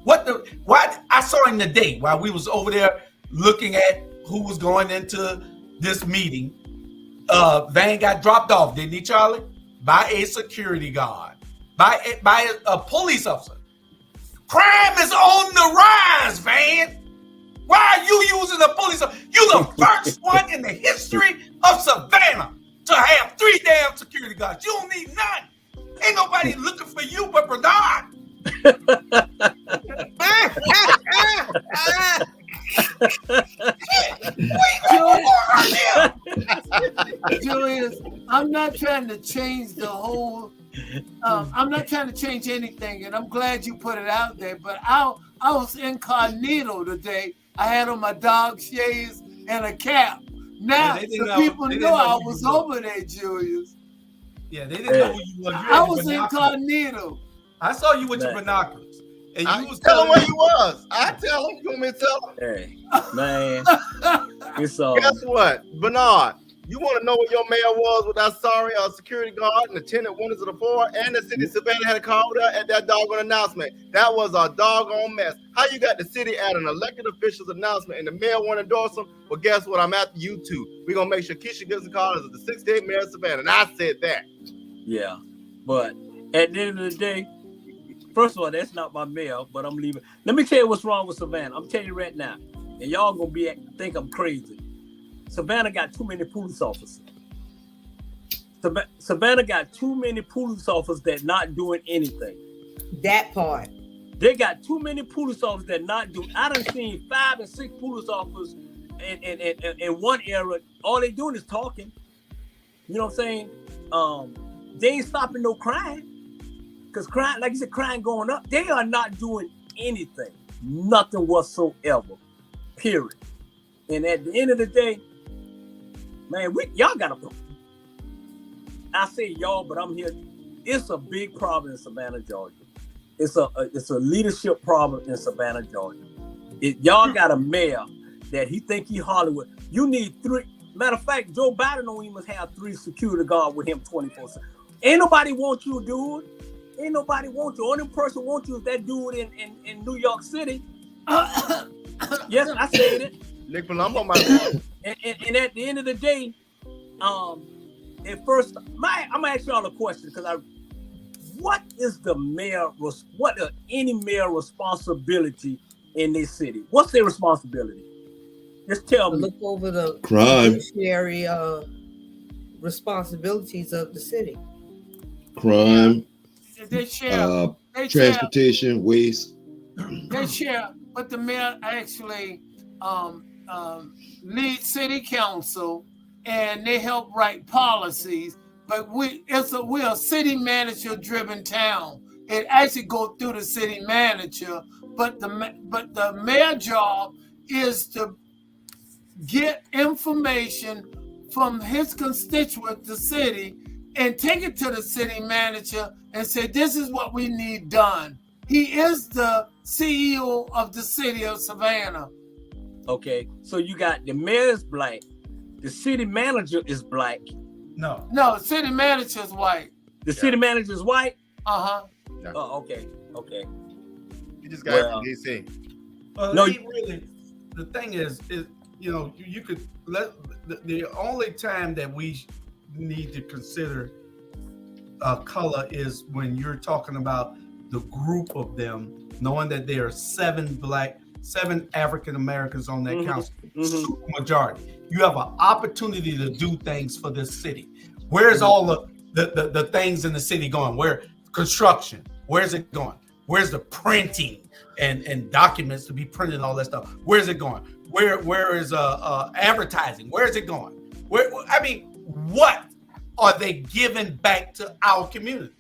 Why I saw him today while we was over there looking at who was going into this meeting. Van got dropped off, didn't he, Charlie? By a security guard. By a police officer. Crime is on the rise, Van. Why are you using a police officer? You the first one in the history of Savannah to have 3 damn security guards. You don't need none. Ain't nobody looking for you but Bernard. Julius, I'm not trying to change the whole. I'm not trying to change anything, and I'm glad you put it out there. But I was incognito today. I had on my dog shades and a cap. Now people know I was over there, Julius. Yeah, they didn't know who you was. I was incognito. I saw you with your binoculars. And I you was tell him where you was. I tell him. You want me to tell him? Hey, man. It's Guess what, Bernard? You want to know what your mayor was with that sorry security guard and the tenant windows of the floor, and the city of Savannah had a call there at that doggone announcement. That was a doggone mess. How you got the city at an elected official's announcement and the mayor won't endorse them? Well, guess what? I'm after you too. We're going to make sure Keisha gets a call as the 68th mayor of Savannah. And I said that. Yeah. But at the end of the day, first of all, that's not my mayor, but I'm leaving. Let me tell you what's wrong with Savannah. I'm telling you right now. And y'all going to think I'm crazy. Savannah got too many police officers. Savannah got too many police officers that not doing anything. That part. They got too many police officers that not do. I done seen 5 and 6 police officers in one area. All they doing is talking. You know what I'm saying? They ain't stopping no crime. Because crime, like you said, crime going up. They are not doing anything. Nothing whatsoever. Period. And at the end of the day, man, y'all gotta. I say y'all, but I'm here. It's a big problem in Savannah, Georgia. It's a leadership problem in Savannah, Georgia. Y'all got a mayor that he think he Hollywood. You need 3. Matter of fact, Joe Biden don't even have 3 security guards with him 24/7. Ain't nobody want you, dude. Ain't nobody want you. Only person want you is that dude in New York City. Yes, I said it. Nick Palumbo, my and at the end of the day, at first, I'm gonna ask y'all a question because what is the mayor? What are any mayor responsibility in this city? What's their responsibility? Just tell me. Look over the Crime, judiciary responsibilities of the city. crime, They share. transportation, waste. They share, but the mayor actually leads city council, and they help write policies. But we're a city manager driven town. It actually goes through the city manager, but the mayor job is to get information from his constituent, the city, and take it to the city manager and say, this is what we need done. He is the CEO of the city of Savannah. Okay, so you got the mayor's black, the city manager is black. No, No, city manager's white. The city manager is white. No. Oh, okay. You just got it from DC. well, No, really. The thing is you know, you could let the only time that we need to consider color is when you're talking about the group of them, knowing that there are 7 African Americans on that council, super majority. You have an opportunity to do things for this city. Where's all the things in the city going? Where construction? Where's it going? Where's the printing and documents to be printed and all that stuff? Where's it going? Where is advertising? Where is it going? What are they giving back to our community?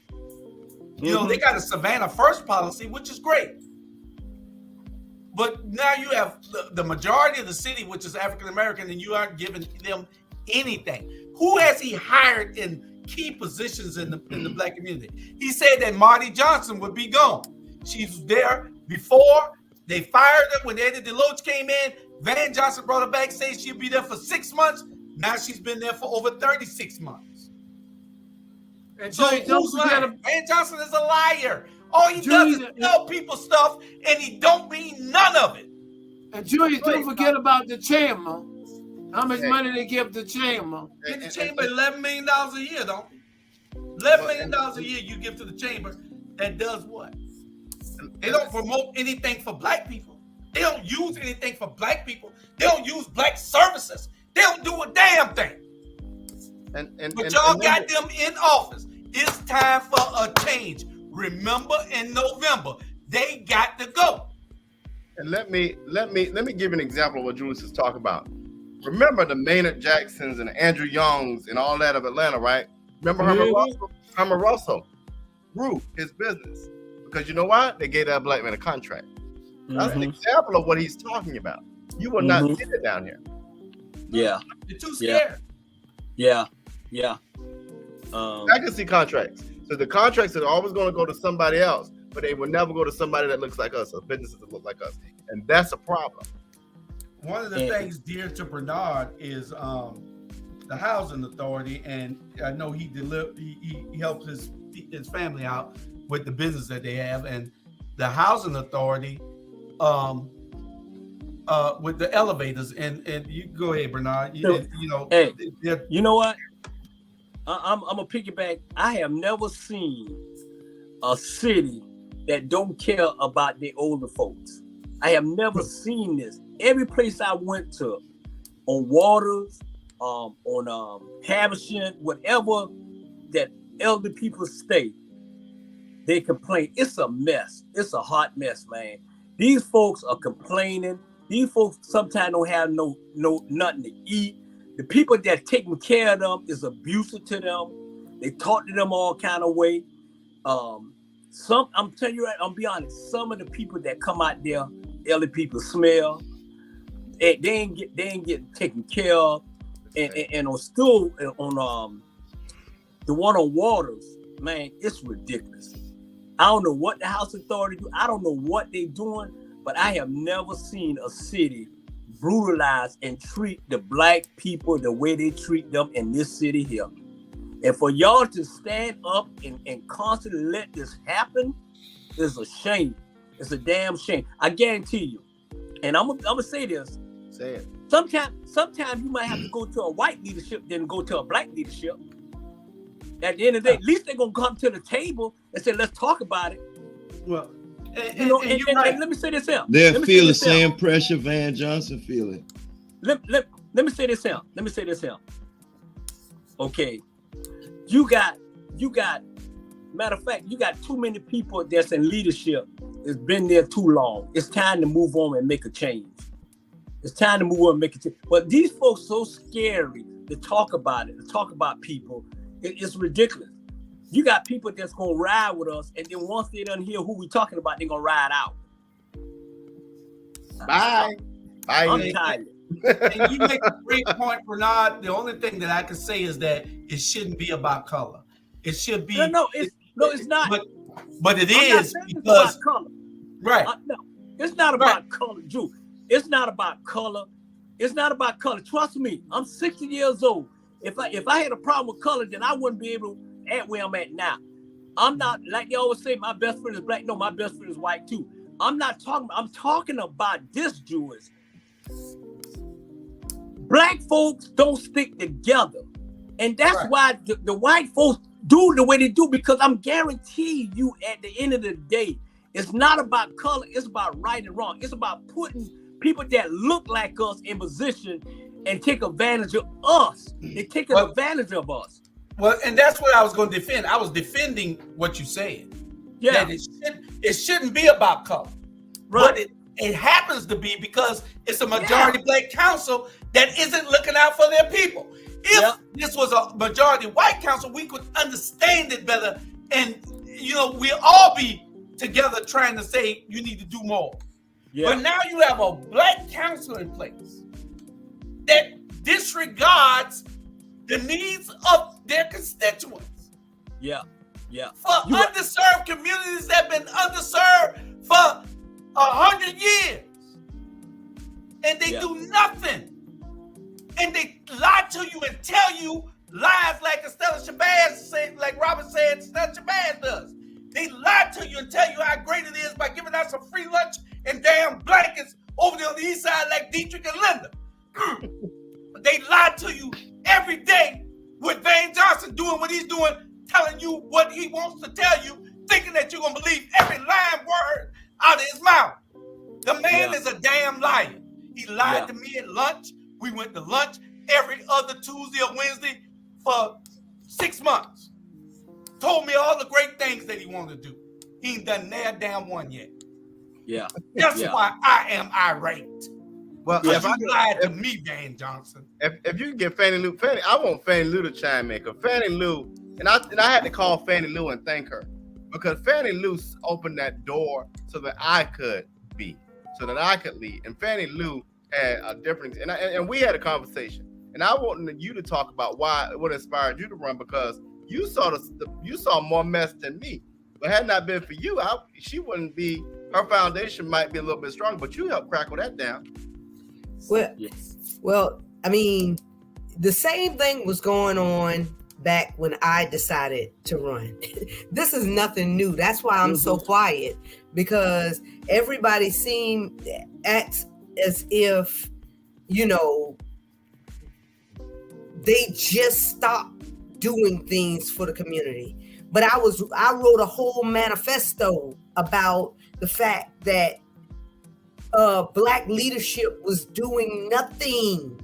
You know, they got a Savannah First policy, which is great. But now you have the majority of the city, which is African American, and you aren't giving them anything. Who has he hired in key positions in the black community? He said that Marty Johnson would be gone. She's there before. They fired her when Eddie DeLoach came in. Van Johnson brought her back, saying she'd be there for 6 months. Now she's been there for over 36 months. And So don't forget Van Johnson is a liar. All he does is tell people stuff, and he don't mean none of it. And Julius, don't forget about the chamber. How much money they give the chamber? Give the chamber $11 million a year, don't they? $11 million a year you give to the chamber. That does what? They don't promote anything for black people. They don't use anything for black people. They don't use black services. They don't do a damn thing. But y'all got them in office. It's time for a change. Remember, in November, they got to go. And let me give you an example of what Julius is talking about. Remember the Maynard Jacksons and Andrew Youngs and all that of Atlanta, right? Remember Herman Russell? Herman Russell grew his business because you know why? They gave that black man a contract. That's an example of what he's talking about. You will not get it down here. Yeah. You're too scared. Yeah. I can see contracts. So the contracts are always going to go to somebody else, but they will never go to somebody that looks like us or businesses that look like us. And that's a problem. One of the things dear to Bernard is the housing authority, and I know he helps his family out with the business that they have, and the housing authority with the elevators. And you go ahead, Bernard. You know what? I'm gonna piggyback. I have never seen a city that don't care about the older folks. I have never seen this. Every place I went to, on Waters, on Havisham, whatever that elder people stay, they complain. It's a mess. It's a hot mess, man. These folks are complaining. These folks sometimes don't have no nothing to eat. The people that taking care of them is abusive to them. They talk to them all kind of way. I'm telling you right, I'm be honest. Some of the people that come out there, elderly people smell. They ain't get taken care of. And on still on the one on Waters, man, it's ridiculous. I don't know what the house authority do. I don't know what they doing, but I have never seen a city brutalize and treat the black people the way they treat them in this city here. And for y'all to stand up and constantly let this happen is a shame. It's a damn shame. I guarantee you. And I'm gonna say this. Say it. Sometimes you might have to go to a white leadership than go to a black leadership. At the end of the day, at least they're gonna come to the table and say, let's talk about it. Well, and let me say this out. They'll feel the same pressure Van Johnson feeling. Let me say this out. Okay. You got, matter of fact, you got too many people that's in leadership. It's been there too long. It's time to move on and make a change. It's time to move on and make a change. But these folks so scary to talk about it, to talk about people. It's ridiculous. You got people that's gonna ride with us, and then once they done hear who we talking about, they're gonna ride out. Bye. I'm tired. And you make a great point, Bernard. The only thing that I can say is that it shouldn't be about color. It should be it's not. But it is because color. Right. No, it's not about color, Drew. It's not about color. It's not about color. Trust me, I'm 60 years old. If I had a problem with color, then I wouldn't be able to at where I'm at now. I'm not, like they always say, my best friend is black. No, my best friend is white too. I'm talking about this Jewish. Black folks don't stick together. And that's why the white folks do the way they do, because I'm guaranteeing you at the end of the day, it's not about color, it's about right and wrong. It's about putting people that look like us in position and take advantage of us. They take advantage of us. Well, and that's what I was going to defend. I was defending what you said. Yeah. That it shouldn't be about color. Right. But it happens to be because it's a majority black council that isn't looking out for their people. If this was a majority white council, we could understand it better. And, we'll all be together trying to say you need to do more. Yeah. But now you have a black council in place that disregards the needs of their constituents. Yeah. For underserved communities that have been underserved for 100 years. And they do nothing. And they lie to you and tell you lies like Estella Shabazz said, like Robert said, Estella Shabazz does. They lie to you and tell you how great it is by giving out some free lunch and damn blankets over there on the east side like Deidre and Linda. They lie to you every day with Van Johnson doing what he's doing, telling you what he wants to tell you, thinking that you're going to believe every lying word out of his mouth. The man is a damn liar. He lied to me at lunch. We went to lunch every other Tuesday or Wednesday for 6 months. Told me all the great things that he wanted to do. He ain't done that damn one yet. Yeah. That's why I am irate. Well, if you lied to me, Van Johnson. If you can get Fannie Lou, I want Fannie Lou to chime in, because Fannie Lou, and I had to call Fannie Lou and thank her, because Fannie Lou opened that door so that I could lead. And Fannie Lou had a difference, and we had a conversation. And I wanted you to talk about what inspired you to run, because you saw more mess than me. But had it not been for you, she wouldn't be. Her foundation might be a little bit strong, but you helped crackle that down. Well, I mean, the same thing was going on back when I decided to run. This is nothing new. That's why I'm so quiet, because everybody acts as if, they just stopped doing things for the community. But I wrote a whole manifesto about the fact that Black leadership was doing nothing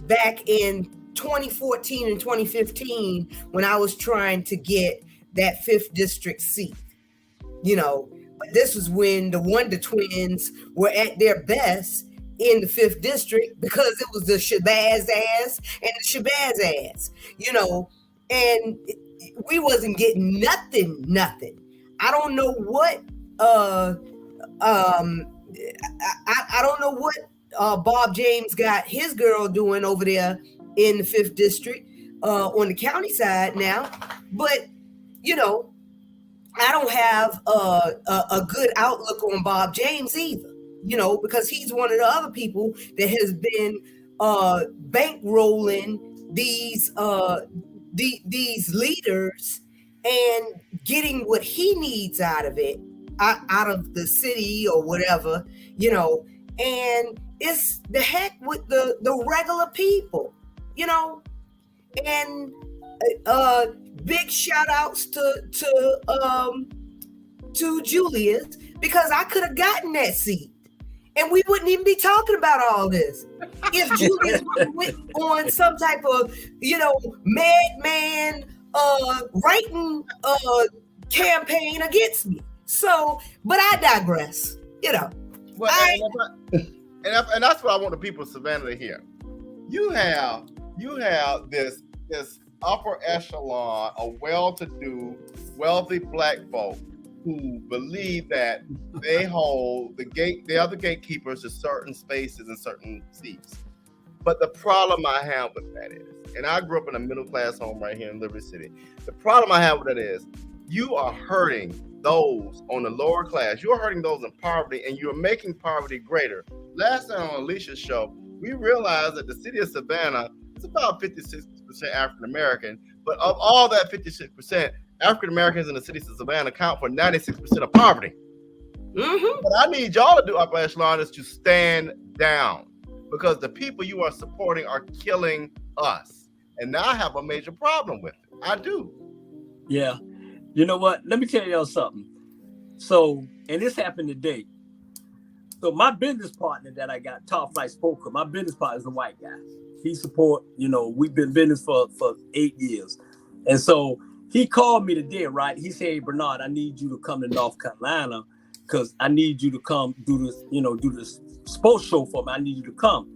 back in 2014 and 2015 when I was trying to get that 5th district seat. But this was when the Wonder Twins were at their best in the 5th district, because it was the Shabazz ass and the Shabazz ass, and we wasn't getting nothing. I don't know what I don't know what Bob James got his girl doing over there in the 5th district on the county side now, but I don't have a good outlook on Bob James either, because he's one of the other people that has been bankrolling these leaders and getting what he needs out of it, out of the city or whatever, and it's the heck with the regular people, and big shout outs to Julius, because I could have gotten that seat and we wouldn't even be talking about all this if Julius went on some type of, madman writing campaign against me. So, but I digress, Well, and that's what I want the people of Savannah to hear. You have this upper echelon of well-to-do, wealthy Black folk who believe that they hold the other gatekeepers to certain spaces and certain seats. But the problem I have with that is, and I grew up in a middle-class home right here in Liberty City, the problem I have with that is you are hurting those on the lower class. You're hurting those in poverty, and you're making poverty greater. last time on Alicia's show, we realized that the city of Savannah is about 56% African American, but of all that 56%, African Americans in the city of Savannah account for 96% of poverty. Mm-hmm. What I need y'all to do, upper echelon, is to stand down, because the people you are supporting are killing us. And now I have a major problem with it. I do. Yeah. You know what? Let me tell y'all something. So, and this happened today. So my business partner that I got, Top Flight Spoker, my business partner is a white guy. He support, we've been business for 8 years. And so he called me today, right? He said, hey, Bernard, I need you to come to North Carolina because I need you to come do this, do this sports show for me. I need you to come.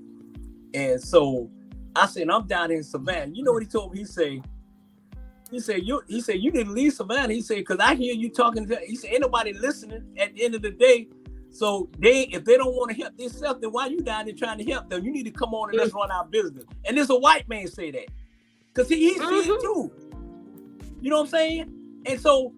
And so I said, I'm down here in Savannah. You know what he told me? He said, you need to leave Savannah. He said, because I hear you talking to, he said, ain't nobody listening at the end of the day. So if they don't want to help themselves, then why you down there trying to help them? You need to come on and let's run our business. And there's a white man say that. Because he sees it too. You know what I'm saying? And so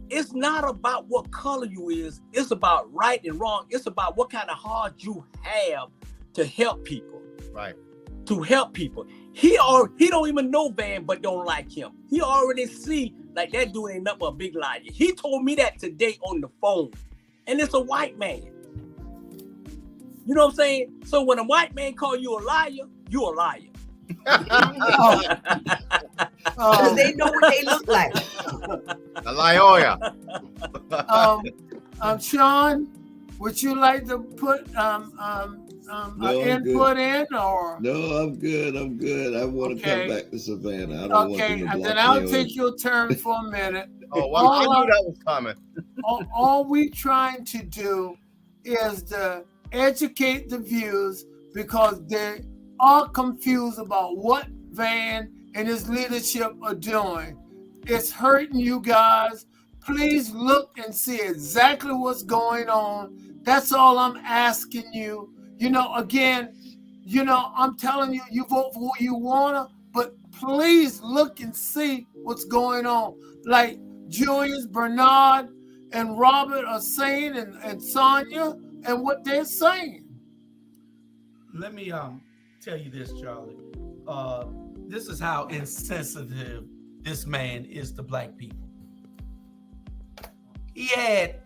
it's not about what color you is. It's about right and wrong. It's about what kind of heart you have to help people. Right. To help people. He don't even know Van, but don't like him. He already see like that dude ain't nothing but a big liar. He told me that today on the phone. And it's a white man. You know what I'm saying? So when a white man call you a liar, you a liar. Because they know what they look like. A liar. Sean, would you like to put input in or? No, I'm good. I want to come back to Savannah. I don't want to and then I'll take your turn for a minute. Oh, well, I knew that was coming. all we trying to do is to educate the viewers because they are confused about what Van and his leadership are doing. It's hurting you guys. Please look and see exactly what's going on. That's all I'm asking you. Again, I'm telling you, you vote for who you wanna, but please look and see what's going on. Like Julius, Bernard, and Robert are saying, and Sonia, and what they're saying. Let me tell you this, Charlie. This is how insensitive this man is to black people. He had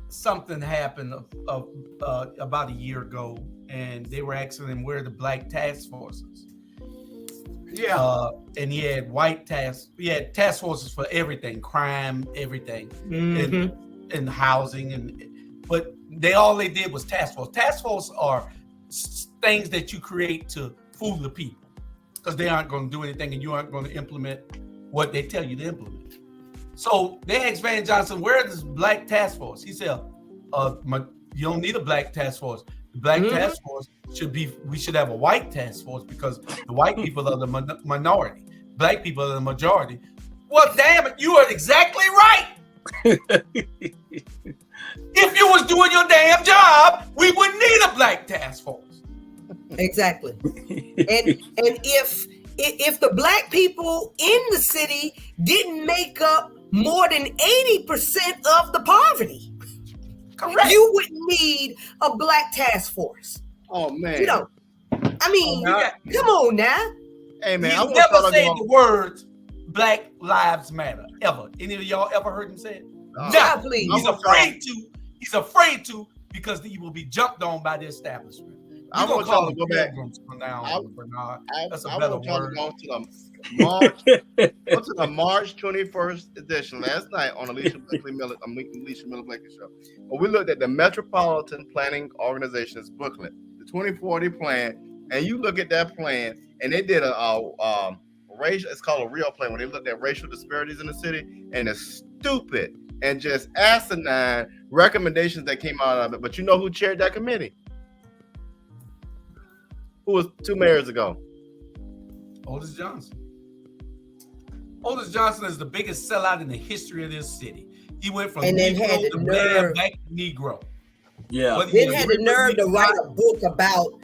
something happen about a year ago, and they were asking him where the black task forces. Yeah. And he had task forces for everything, crime, everything, and housing, but all they did was task force. Task force are things that you create to fool the people because they aren't going to do anything and you aren't going to implement what they tell you to implement. So they asked Van Johnson, where is black task force? He said, you don't need a black task force. The black task force we should have a white task force because the white people are the minority. Black people are the majority. Well, damn it, you are exactly right. If you was doing your damn job, we wouldn't need a black task force. Exactly. And if the black people in the city didn't make up more than 80% of the poverty, correct, you wouldn't need a black task force. Oh man. Come on now. Hey man, He never said the words Black Lives Matter ever. Any of y'all ever heard him say it? No, please. He's afraid to because he will be jumped on by the establishment. I want y'all to go back. That's a better word. Go to the March 21st edition last night on Alicia Miller Blakely Show. But we looked at the Metropolitan Planning Organization's booklet, the 2040 plan, and you look at that plan, and they did a racial. It's called a real plan when they looked at racial disparities in the city, and it's stupid and just asinine recommendations that came out of it. But you know who chaired that committee? Who was 2 mayors ago? Otis Johnson. Otis Johnson is the biggest sellout in the history of this city. He went from Negro to man back to Negro. Yeah. Then had the nerve to write a book about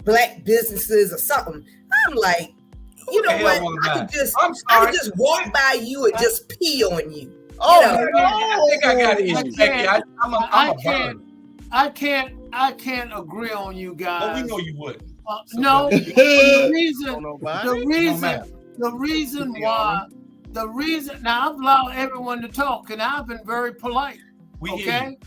black businesses or something. I'm like, you know what? I could just walk by you and just pee on you. Oh, I think I got it. I I can't agree on you guys. Well, we know you wouldn't. No, Don't the reason now I've allowed everyone to talk and I've been very polite. Okay?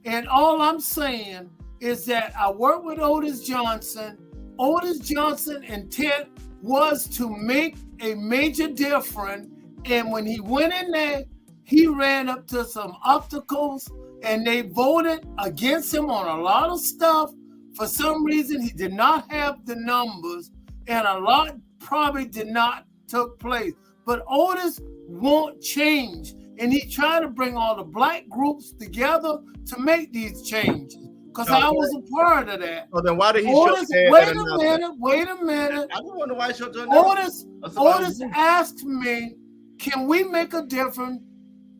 And all I'm saying is that I worked with Otis Johnson. Otis Johnson's intent was to make a major difference. And when he went in there, he ran up to some obstacles and they voted against him on a lot of stuff. For some reason, he did not have the numbers and a lot probably did not take place. But Otis won't change. And he tried to bring all the black groups together to make these changes. Because I was a part of that. Well, then why did he Otis, show wait a minute. I don't wonder why he showed Otis asked me, can we make a difference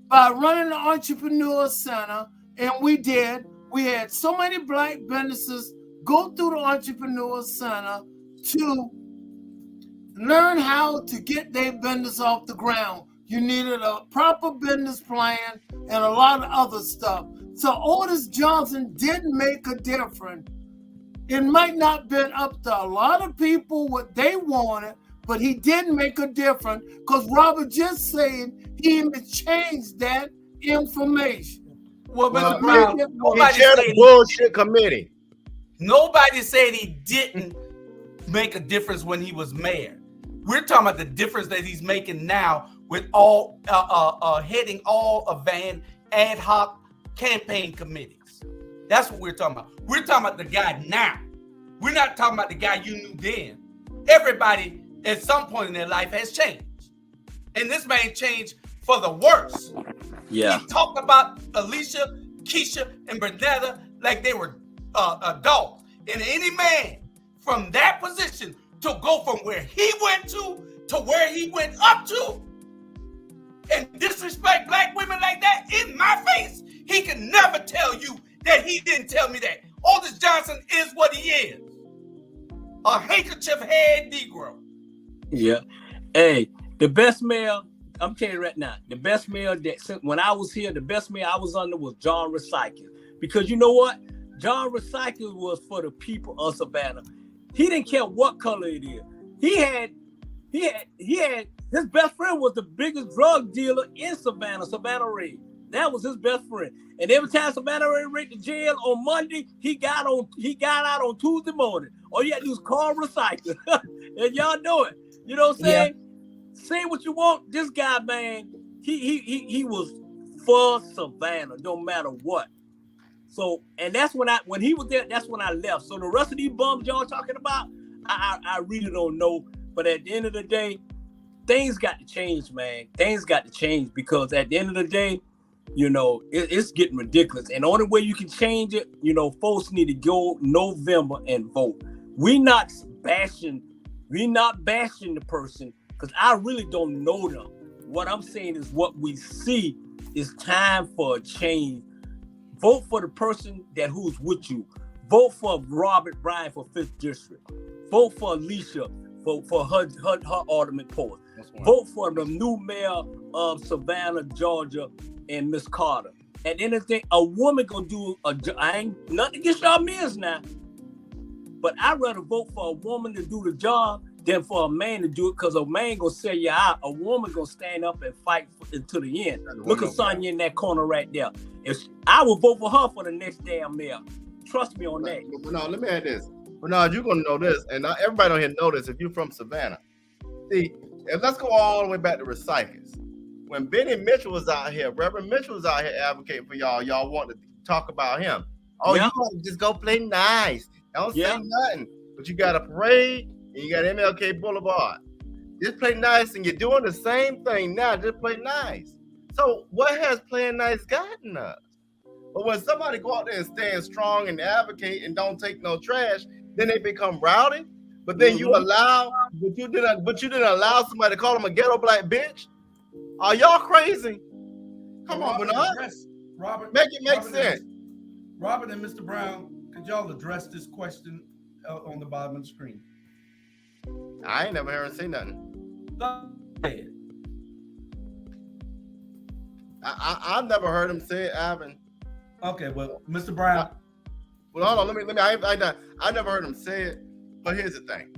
by running the Entrepreneur Center? And we did. We had so many black businesses go through the Entrepreneur Center to learn how to get their business off the ground. You needed a proper business plan and a lot of other stuff. So Otis Johnson did make a difference. It might not have been up to a lot of people what they wanted, but he did make a difference because Robert just said he even changed that information. Well, Mr. Brown, nobody said a bullshit committee. Nobody said he didn't make a difference when he was mayor. We're talking about the difference that he's making now with all heading all of ad hoc campaign committees. That's what we're talking about. We're talking about the guy now. We're not talking about the guy you knew then. Everybody at some point in their life has changed. And this man changed for the worse. Yeah. He talked about Alicia, Keisha, and Bernetta like they were adults. And any man from that position to go from where he went to where he went up to and disrespect black women like that in my face, he can never tell you that he didn't tell me that. Otis Johnson is what he is. A handkerchief head Negro. Yeah. Hey, the best mayor, I'm telling you right now, the best mayor that when I was here, the best mayor I was under was John Recycle. Because you know what? John Recycle was for the people of Savannah. He didn't care what color it is. He had his best friend was the biggest drug dealer in Savannah Ray. That was his best friend. And every time Savannah Ray went to jail on Monday, he got out on Tuesday morning. All you had to do was call Recycle. And y'all know it. You know what I'm saying? Yeah. Say what you want. This guy, man, he was for Savannah, no matter what. So, and that's when he was there, that's when I left. So the rest of these bums y'all talking about, I really don't know. But at the end of the day, things got to change, man. Things got to change because at the end of the day, you know, it's getting ridiculous. And the only way you can change it, you know, folks need to go November and vote. We're not bashing the person because I really don't know them. What I'm saying is what we see is time for a change. Vote for the person who's with you. Vote for Robert Bryan for 5th District. Vote for Alicia for her alderman post. Vote for the new mayor of Savannah, Georgia, and Miss Carter. At the end of the day, a woman gonna do I ain't nothing against y'all men now, but I'd rather vote for a woman to do the job than for a man to do it because a man gonna sell you out. A woman gonna stand up and fight until the end. Look at Sonya in that corner right there. I would vote for her for the next damn mayor. Trust me on that. But no, let me add this. But no, you're gonna know this, and everybody on here know this if you're from Savannah. See, let's go all the way back to Recycles. When Benny Mitchell was out here, Reverend Mitchell was out here advocating for y'all. Y'all want to talk about him. Oh, yeah. You want to just go play nice. Don't say nothing. But you got a parade and you got MLK Boulevard. Just play nice, and you're doing the same thing now. Just play nice. So what has playing nice gotten us? But when somebody go out there and stand strong and advocate and don't take no trash, then they become rowdy. But then you didn't allow somebody to call them a ghetto black bitch. Are y'all crazy? Come on, Bernard. Robert, make it make sense. Robert and Mr. Brown, could y'all address this question on the bottom of the screen? I ain't never heard him say nothing. I've never heard him say it, Ivan. Okay, well, Mr. Brown. Well, hold on. Let me. I never heard him say it, but here's the thing: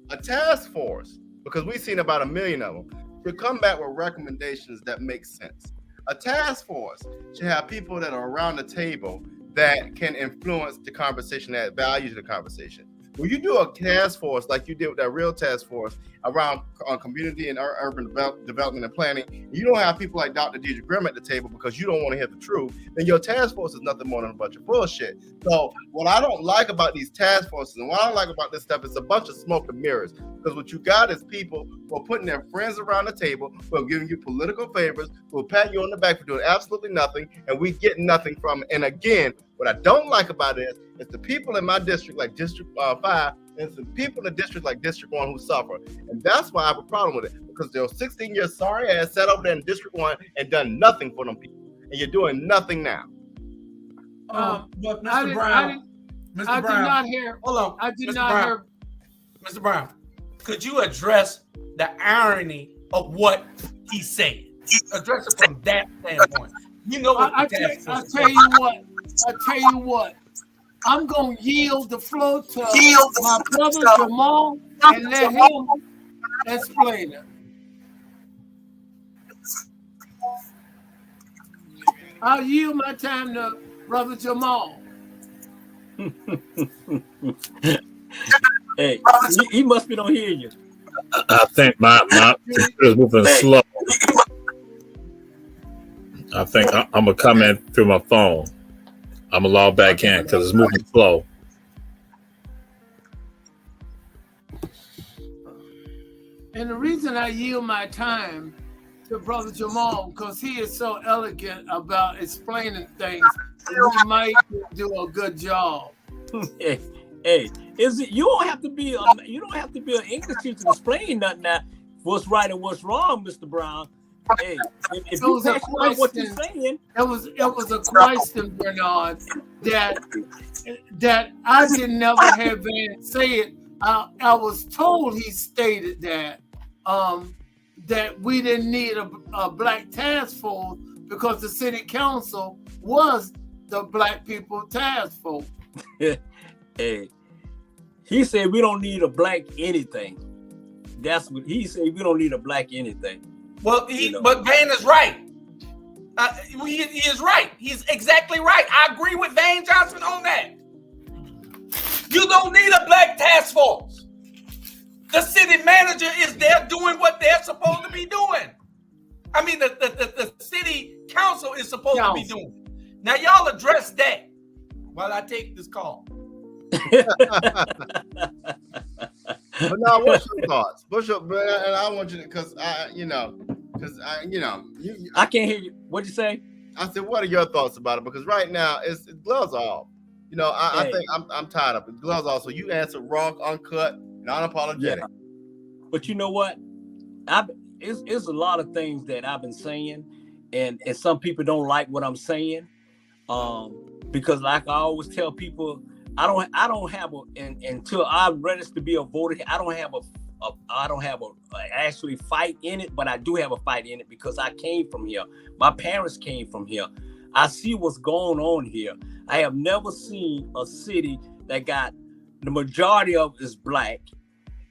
a task force, because we've seen about 1 million of them, should come back with recommendations that make sense. A task force should have people that are around the table that can influence the conversation, add value to the conversation. When you do a task force like you did with that real task force around community and urban development and planning, you don't have people like Dr. Deidre Grimm at the table because you don't want to hear the truth, then your task force is nothing more than a bunch of bullshit. So what I don't like about these task forces and what I don't like about this stuff is a bunch of smoke and mirrors, because what you got is people who are putting their friends around the table, who are giving you political favors, who will pat you on the back for doing absolutely nothing, and we get nothing from it. And again, what I don't like about it is the people in my district, like District 5, and some people in the district like District 1 who suffer. And that's why I have a problem with it, because they're 16 years sorry ass sat over there in District 1 and done nothing for them people. And you're doing nothing now. But Mr. Brown, I did not hear. Hold on. I did Mr. not Brown, hear. Mr. Brown, could you address the irony of what he said? Address it from that standpoint. You know what I tell you what. I'm gonna yield the floor to my brother Jamal and let him explain it. I'll yield my time to brother Jamal. Hey, he must be don't hear you. I think my computer is moving slow. I think I'm gonna come in through my phone. I'm gonna log back in because it's moving slow. And the reason I yield my time to brother Jamal, because he is so elegant about explaining things, he might do a good job. Hey, is it? You don't have to be an English teacher to explain nothing now. What's right and what's wrong, Mr. Brown? Hey, if you passionate about what you're saying, it was a question, Bernard, that I didn't never have Van say it. I was told he stated that we didn't need a black task force because the city council was the black people task force. Hey, he said we don't need a black anything. That's what he said. We don't need a black anything. Well, but Van is right. He is right. He's exactly right. I agree with Van Johnson on that. You don't need a black task force. The city manager is there doing what they're supposed to be doing. I mean, the city council is supposed to be doing. Now, y'all address that while I take this call. But now, what's your thoughts? And I want you to, because I can't hear you. What'd you say? I said, what are your thoughts about it? Because right now, it's gloves off. I think I'm tired of it. Gloves off. So you answer raw, uncut, and unapologetic. Yeah. But you know what? It's a lot of things that I've been saying, and some people don't like what I'm saying, because like I always tell people, I don't have until I'm ready to be a voter. I don't have a actually fight in it, but I do have a fight in it because I came from here. My parents came from here. I see what's going on here. I have never seen a city that got the majority of it is black.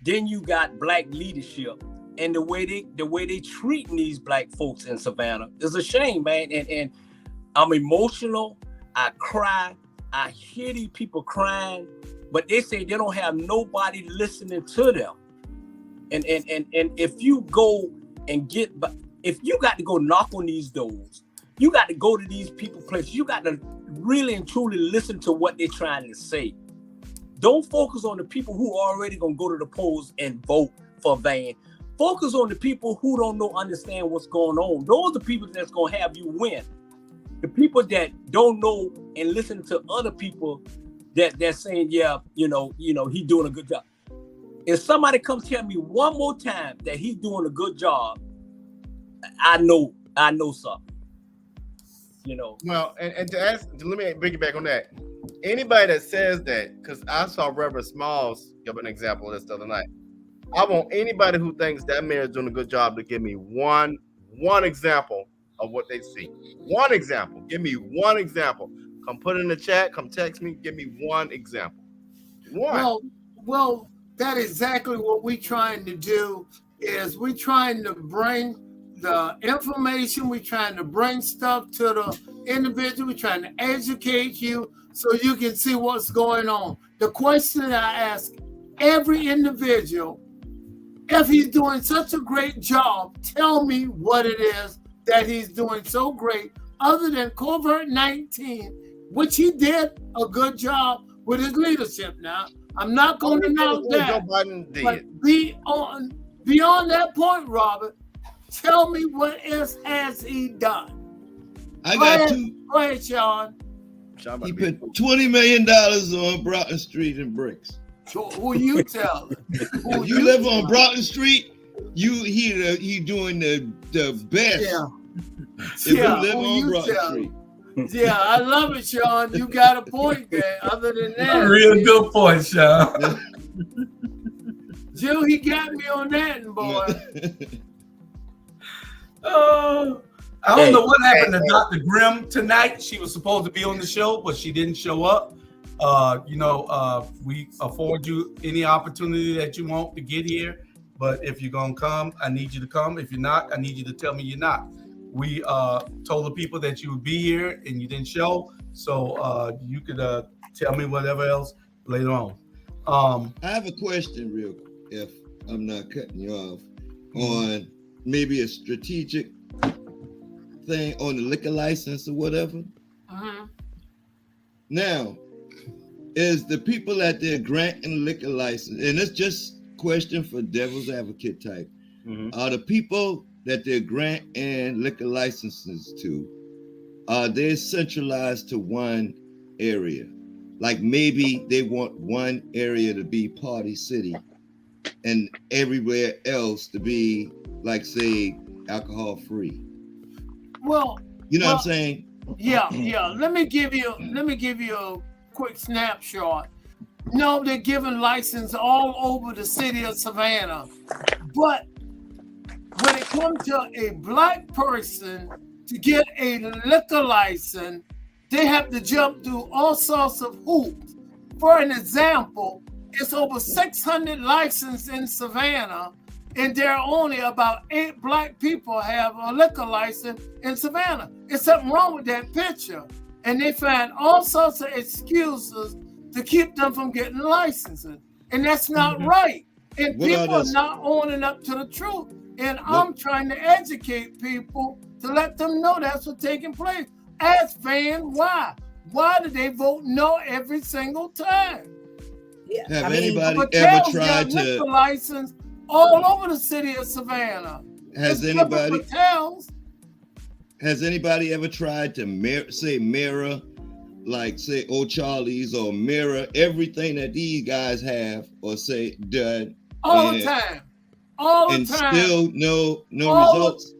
Then you got black leadership, and the way they treating these black folks in Savannah is a shame, man. And I'm emotional. I cry. I hear these people crying, but they say they don't have nobody listening to them. And if you go and if you got to go knock on these doors, you got to go to these people places. You got to really and truly listen to what they're trying to say. Don't focus on the people who are already gonna go to the polls and vote for Van. Focus on the people who don't understand what's going on. Those are the people that's gonna have you win. The people that don't know and listen to other people that saying, yeah, he's doing a good job. If somebody comes tell me one more time that he's doing a good job, I know something. Well, and let me bring you back on that. Anybody that says that, because I saw Reverend Smalls give an example of this the other night. I want anybody who thinks that mayor is doing a good job to give me one example of what they see. One example. Give me one example. Come put it in the chat. Come text me. Give me one example. One. Well, that is exactly what we're trying to do. Is we're trying to bring the information. We're trying to bring stuff to the individual. We're trying to educate you so you can see what's going on. The question that I ask every individual, if he's doing such a great job, tell me what it is that he's doing so great, other than COVID-19, which he did a good job with his leadership. Now, I'm not going to knock that. Joe Biden did. But beyond that point, Robert, tell me what else has he done? I got two. Go ahead, Sean. He put $20 million on Broughton Street in bricks. So who you telling? If you live on Broughton Street, he doing the best. Yeah. If you live on Broughton Street. Yeah, I love it, Sean. You got a point there. Other than that, real good point, Sean. Jill, he got me on that, boy. Oh, I don't know what happened to Dr. Grimm tonight. She was supposed to be on the show, but she didn't show up. We afford you any opportunity that you want to get here. But if you're gonna come, I need you to come. If you're not, I need you to tell me you're not. We told the people that you would be here and you didn't show, so you could tell me whatever else later on. I have a question, real, if I'm not cutting you off, on maybe a strategic thing on the liquor license or whatever. Now, is the people that they're granting liquor license, and it's just question for devil's advocate type, are the people that they're granting liquor licenses to, are they centralized to one area? Like maybe they want one area to be party city and everywhere else to be, like, say, alcohol free. Well, you know what I'm saying? Yeah. Let me give you a quick snapshot. No, they're giving license all over the city of Savannah, but when it comes to a black person to get a liquor license, they have to jump through all sorts of hoops. For an example, it's over 600 licenses in Savannah, and there are only about 8 black people have a liquor license in Savannah. There's something wrong with that picture. And they find all sorts of excuses to keep them from getting licenses. And that's not right. And people are not owning up to the truth. And I'm trying to educate people to let them know that's what's taking place. Ask Van why. Why do they vote no every single time? Yeah. Have anybody ever tried to license all over the city of Savannah? Has anybody ever tried to mirror, like say Old Charlie's, or mirror everything that these guys have, or say done all the time? All the time. Still no results?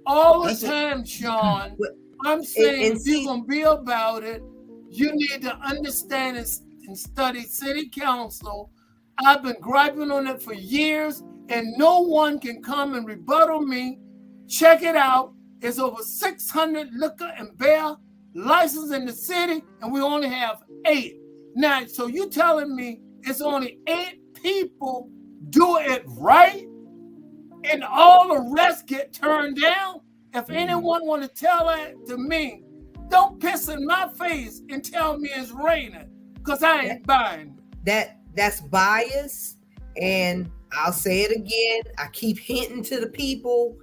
All the time, Sean. I'm saying if you're going to be about it, you need to understand and study city council. I've been griping on it for years, and no one can come and rebuttal me. Check it out. There's over 600 liquor and beer licenses in the city, and we only have 8. Now, so you telling me it's only 8 people do it right, and all the rest get turned down? If anyone want to tell that to me, don't piss in my face and tell me it's raining, because I ain't buying it. That's bias, and I'll say it again. I keep hinting to the people,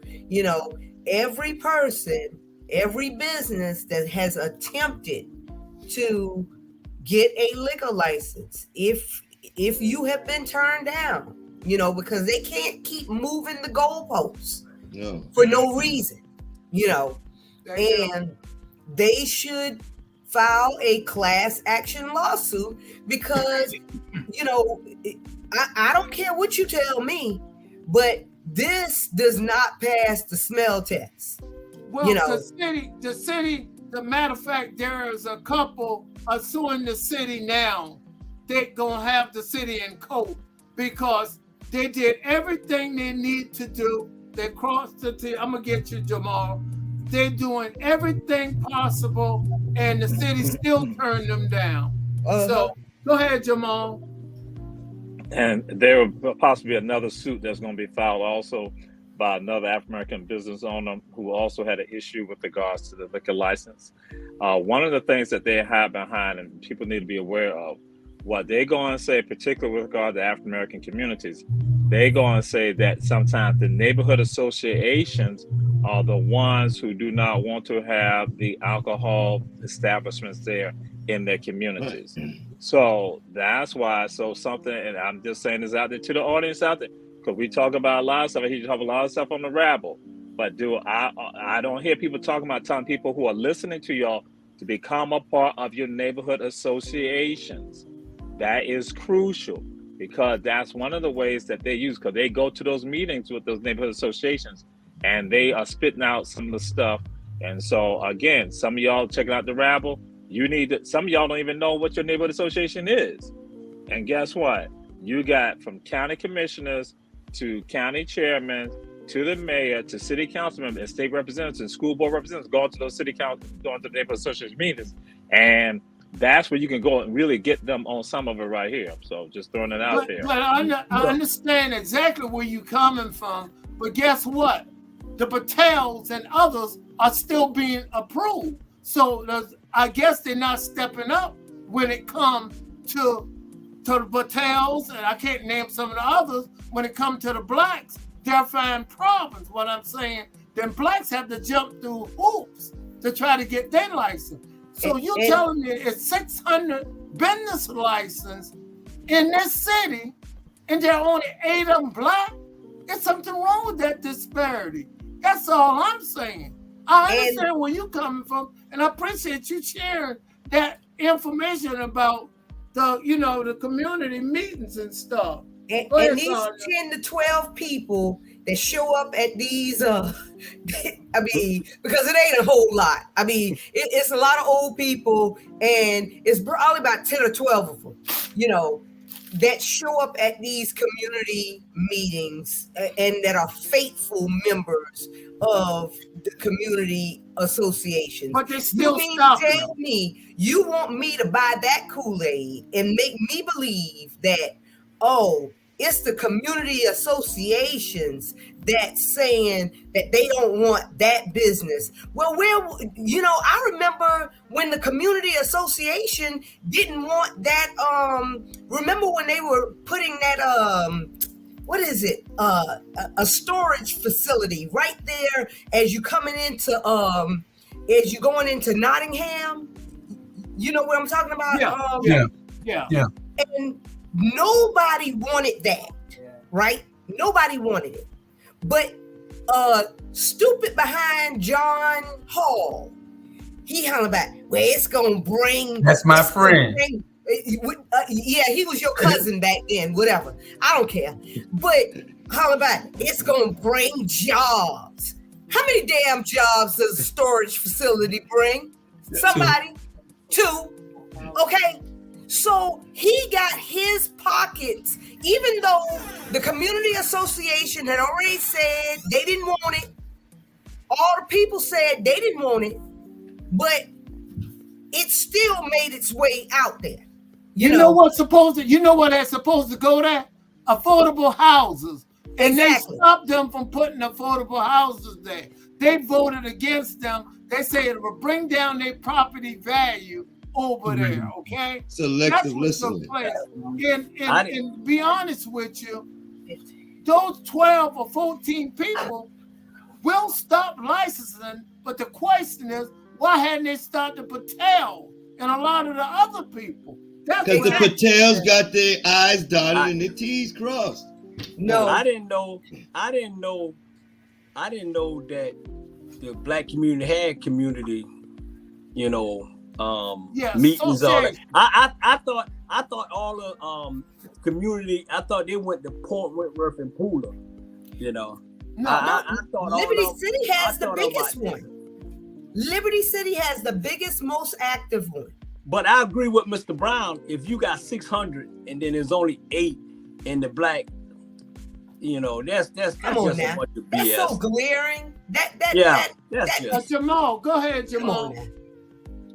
every person, every business that has attempted to get a liquor license, if you have been turned down, because they can't keep moving the goalposts for no reason, and they should file a class action lawsuit, because, I don't care what you tell me, but this does not pass the smell test. Well, the city, the matter of fact, there is a couple suing the city now. They're going to have the city in court because they did everything they need to do. They crossed the T. I'm going to get you, Jamal. they're doing everything possible, and the city still turned them down. So go ahead, Jamal. And there will possibly be another suit that's going to be filed also by another African-American business owner who also had an issue with regards to the liquor license. One of the things that they have behind, and people need to be aware of, what they're going to say, particularly with regard to African-American communities, they're going to say that sometimes the neighborhood associations are the ones who do not want to have the alcohol establishments there in their communities. So that's why, and I'm just saying this out there to the audience out there, because we talk about a lot of stuff, he talk a lot of stuff on the Rabble, but I don't hear people talking about telling people who are listening to y'all to become a part of your neighborhood associations. That is crucial, because that's one of the ways that they use, because they go to those meetings with those neighborhood associations and they are spitting out some of the stuff. And so again, some of y'all checking out the Rabble, some of y'all don't even know what your neighborhood association is. And guess what? You got from county commissioners to county chairmen to the mayor to city council members and state representatives and school board representatives going to those going to the neighborhood association meetings. And that's where you can go and really get them on some of it right here. So just throwing it out there. But I understand exactly where you're coming from. But guess what? The Patels and others are still being approved. So I guess they're not stepping up when it comes to the Patels, and I can't name some of the others. When it comes to the blacks, they're finding problems. What I'm saying, then blacks have to jump through hoops to try to get their license. So you're telling me it's 600 business licenses in this city, and there are only 8 of them black? There's something wrong with that disparity. That's all I'm saying. I understand where you're coming from, and I appreciate you sharing that information about the community meetings and stuff. And these 10 to 12 people that show up at these, because it ain't a whole lot. I mean, it's a lot of old people, and it's probably about 10 or 12 of them, that show up at these community meetings and that are faithful members of the community associations. But they still tell me you want me to buy that Kool-Aid and make me believe that, it's the community associations that's saying that they don't want that business. Well, I remember when the community association didn't want that. Remember when they were putting that, a storage facility right there as you coming into, as you going into Nottingham? You know what I'm talking about? Yeah. And nobody wanted that, right? Nobody wanted it. But stupid behind John Hall, he hung about, it's going to bring... That's my friend. He was your cousin back then, whatever. I don't care. But holler about, it's going to bring jobs. How many damn jobs does a storage facility bring? Somebody. 2. Okay. So he got his pockets, even though the community association had already said they didn't want it. All the people said they didn't want it, but it still made its way out there. You know what's supposed to go there? Affordable houses. And They stopped them from putting affordable houses there. They voted against them. They say it will bring down their property value over there, okay? Selective listening. And be honest with you, those 12 or 14 people will stop licensing, but the question is, why hadn't they stopped the Patel and a lot of the other people? Because the Patels got their I's dotted and their T's crossed. No, I didn't know that the black community had community, meetings, all that. I thought all the community, I thought they went to Port Whitworth and Pooler, No, I thought Liberty City has the biggest one. Liberty City has the biggest, most active one. But I agree with Mr. Brown. If you got 600 and then there's only 8 in the black, You know, that's Come on just now. a bunch of That's BS. so glaring. That's just Jamal, go ahead, come on Jamal. now.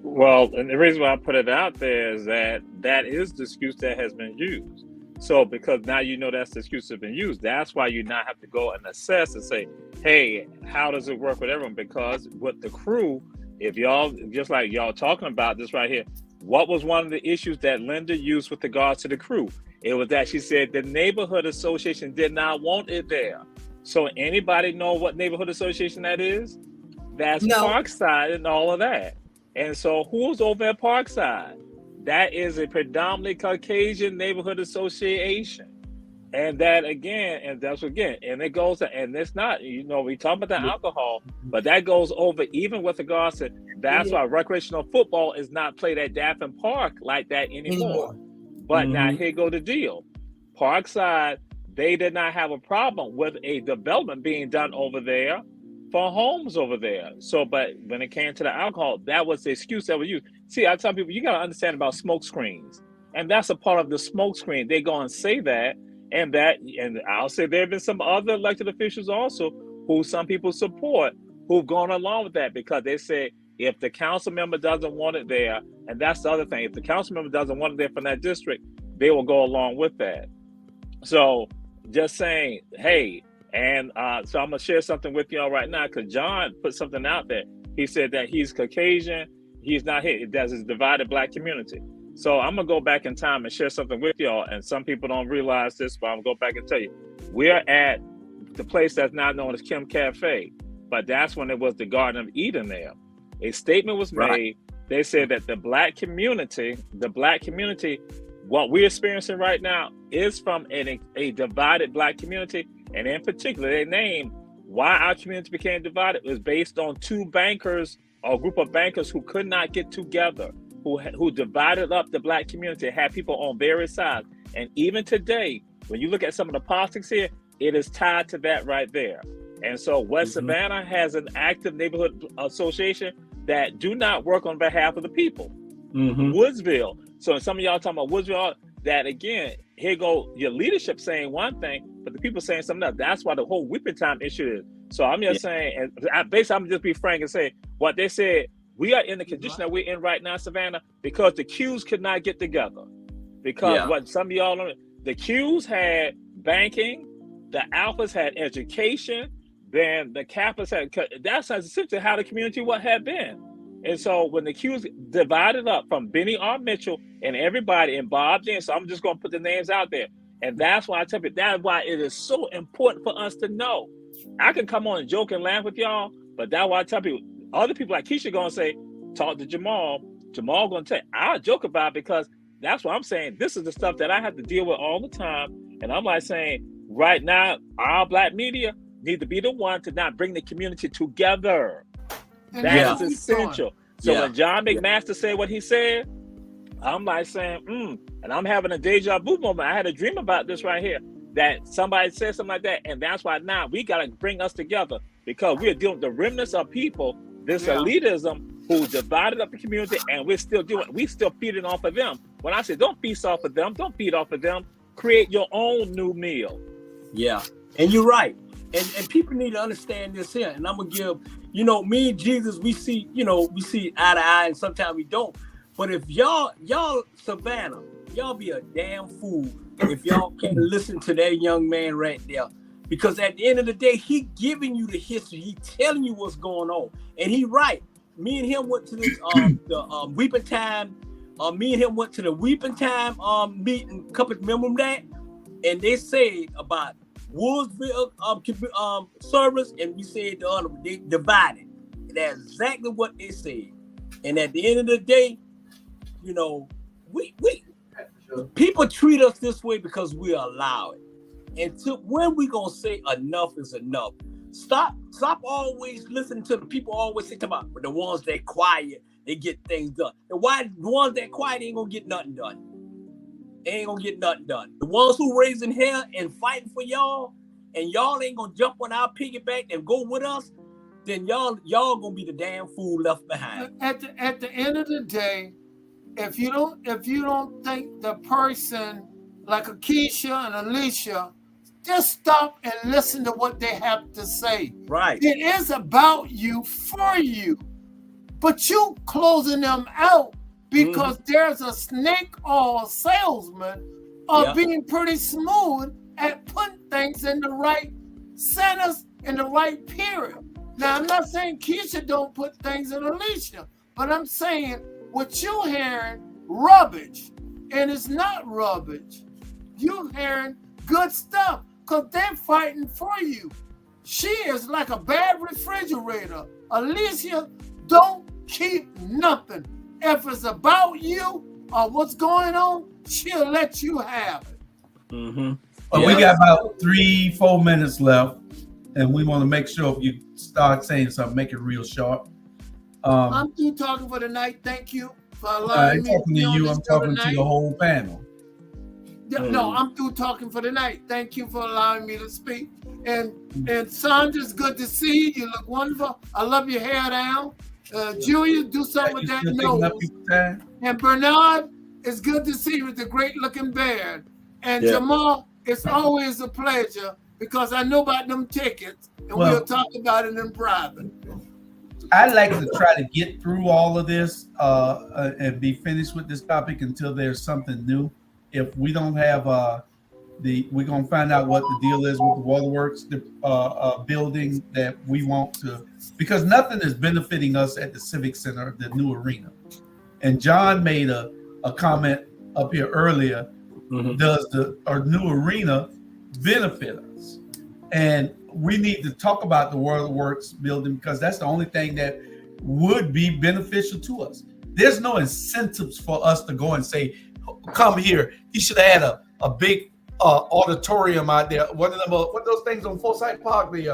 Well, and the reason why I put it out there is that is the excuse that has been used. So because now you know that's the excuse that's been used, that's why you now have to go and assess and say, hey, how does it work with everyone? Because with the crew, if y'all, just like y'all talking about this right here, what was one of the issues that Linda used with regards to the crew? It was that she said the neighborhood association did not want it there. So anybody know what neighborhood association that is? That's No. Parkside and all of that. And so who's over at Parkside? That is a predominantly Caucasian neighborhood association. And that again, and that's again, and it goes, and it's not, you know, we talk about the alcohol, but that goes over even with regards to, that's why recreational football is not played at Daffin Park like that anymore. But now here go the deal. Parkside, they did not have a problem with a development being done over there for homes over there. So, but when it came to the alcohol, that was the excuse that was used. See, I tell people, you got to understand about smoke screens. And that's a part of the smoke screen. They go and say that, and I'll say there have been some other elected officials also who some people support who've gone along with that because they say if the council member doesn't want it there, and that's the other thing, if the council member doesn't want it there from that district, they will go along with that. So just saying, hey, and so I'm going to share something with y'all right now because John put something out there. He said that he's Caucasian. He's not here. That's his divided Black community. So I'm going to go back in time and share something with y'all. And some people don't realize this, but I'm going to go back and tell you. We're at the place that's now known as Kim Cafe, but that's when it was the Garden of Eden there. A statement was made. They said that the Black community, what we're experiencing right now is from a divided Black community. And in particular, they named why our community became divided was based on two bankers or a group of bankers who could not get together, who divided up the Black community, had people on various sides. And even today, when you look at some of the politics here, it is tied to that right there. And so West Savannah has an active neighborhood association that do not work on behalf of the people. Woodsville. So some of y'all talking about Woodsville, that again, here go your leadership saying one thing, but the people saying something else. That's why the whole whipping time issue is. So I'm just saying, and basically I'm just be frank and say what they said, we are in the condition that we're in right now, Savannah, because the Qs could not get together. Because what some of y'all know, the Qs had banking, the Alphas had education, then the Kappas had, that's essentially how the community had been. And so when the Qs divided up from Benny R. Mitchell and everybody and Bob Jen, so I'm just going to put the names out there. And that's why I tell you, that's why it is so important for us to know. I can come on and joke and laugh with y'all, but that's why I tell people, other people like Keisha going to say, talk to Jamal. Jamal going to tell you, I'll joke about it because that's what I'm saying. This is the stuff that I have to deal with all the time. And I'm like saying, right now, our Black media need to be the one to not bring the community together. That is essential. So when John McMaster said what he said, I'm like saying, and I'm having a deja vu moment. I had a dream about this right here, that somebody said something like that. And that's why now we got to bring us together because we are dealing with the remnants of people, this elitism who divided up the community, and we still feeding off of them. When I say don't feast off of them, don't feed off of them, create your own new meal. Yeah, and you're right. And people need to understand this here. And I'm going to give, me and Jesus, we see eye to eye, and sometimes we don't. But if y'all Savannah, y'all be a damn fool if y'all can't listen to that young man right there. Because at the end of the day, he giving you the history. He telling you what's going on. And he right. Me and him went to this the Weeping Time. Me and him went to the Weeping Time meeting. Couple remember that? And they said about Woodsville service, and we said the other, they divided. That's exactly what they said. And at the end of the day, we people treat us this way because we allow it. And when we gonna say enough is enough? Stop always listening to the people always say about the ones that quiet, they get things done. And why the ones that quiet ain't gonna get nothing done? They ain't gonna get nothing done. The ones who raising hell and fighting for y'all, and y'all ain't gonna jump on our piggyback and go with us, then y'all gonna be the damn fool left behind. At the end of the day, if you don't think the person like Akeisha and Alicia just stop and listen to what they have to say. Right. It is about you, for you. But you closing them out because there's a snake oil salesman being pretty smooth at putting things in the right centers in the right period. Now, I'm not saying Keisha don't put things in Alicia, but I'm saying what you're hearing, rubbish, and it's not rubbish. You're hearing good stuff because they're fighting for you. She is like a bad refrigerator. Alicia, don't keep nothing. If it's about you or what's going on, she'll let you have it. Well, we got about 3-4 minutes left, and we want to make sure if you start saying something, make it real short. I'm through talking for the night. Thank you for allowing me. Talking to you, I'm talking to the whole panel. No, I'm through talking for the night. Thank you for allowing me to speak. And Sandra, it's good to see you. You look wonderful. I love your hair down. Julia, do something with that nose. And Bernard, it's good to see you with the great looking beard. And Jamal, it's always a pleasure because I know about them tickets and we'll talk about it in private. I'd like to try to get through all of this and be finished with this topic until there's something new. If we don't have we're gonna find out what the deal is with the Waterworks, the building that we want to, because nothing is benefiting us at the Civic Center, the new arena. And John made a comment up here earlier. Does our new arena benefit us? And we need to talk about the Waterworks building because that's the only thing that would be beneficial to us. There's no incentives for us to go and say, come here. He should have had a big auditorium out there. What are those things on Forsyth Park? The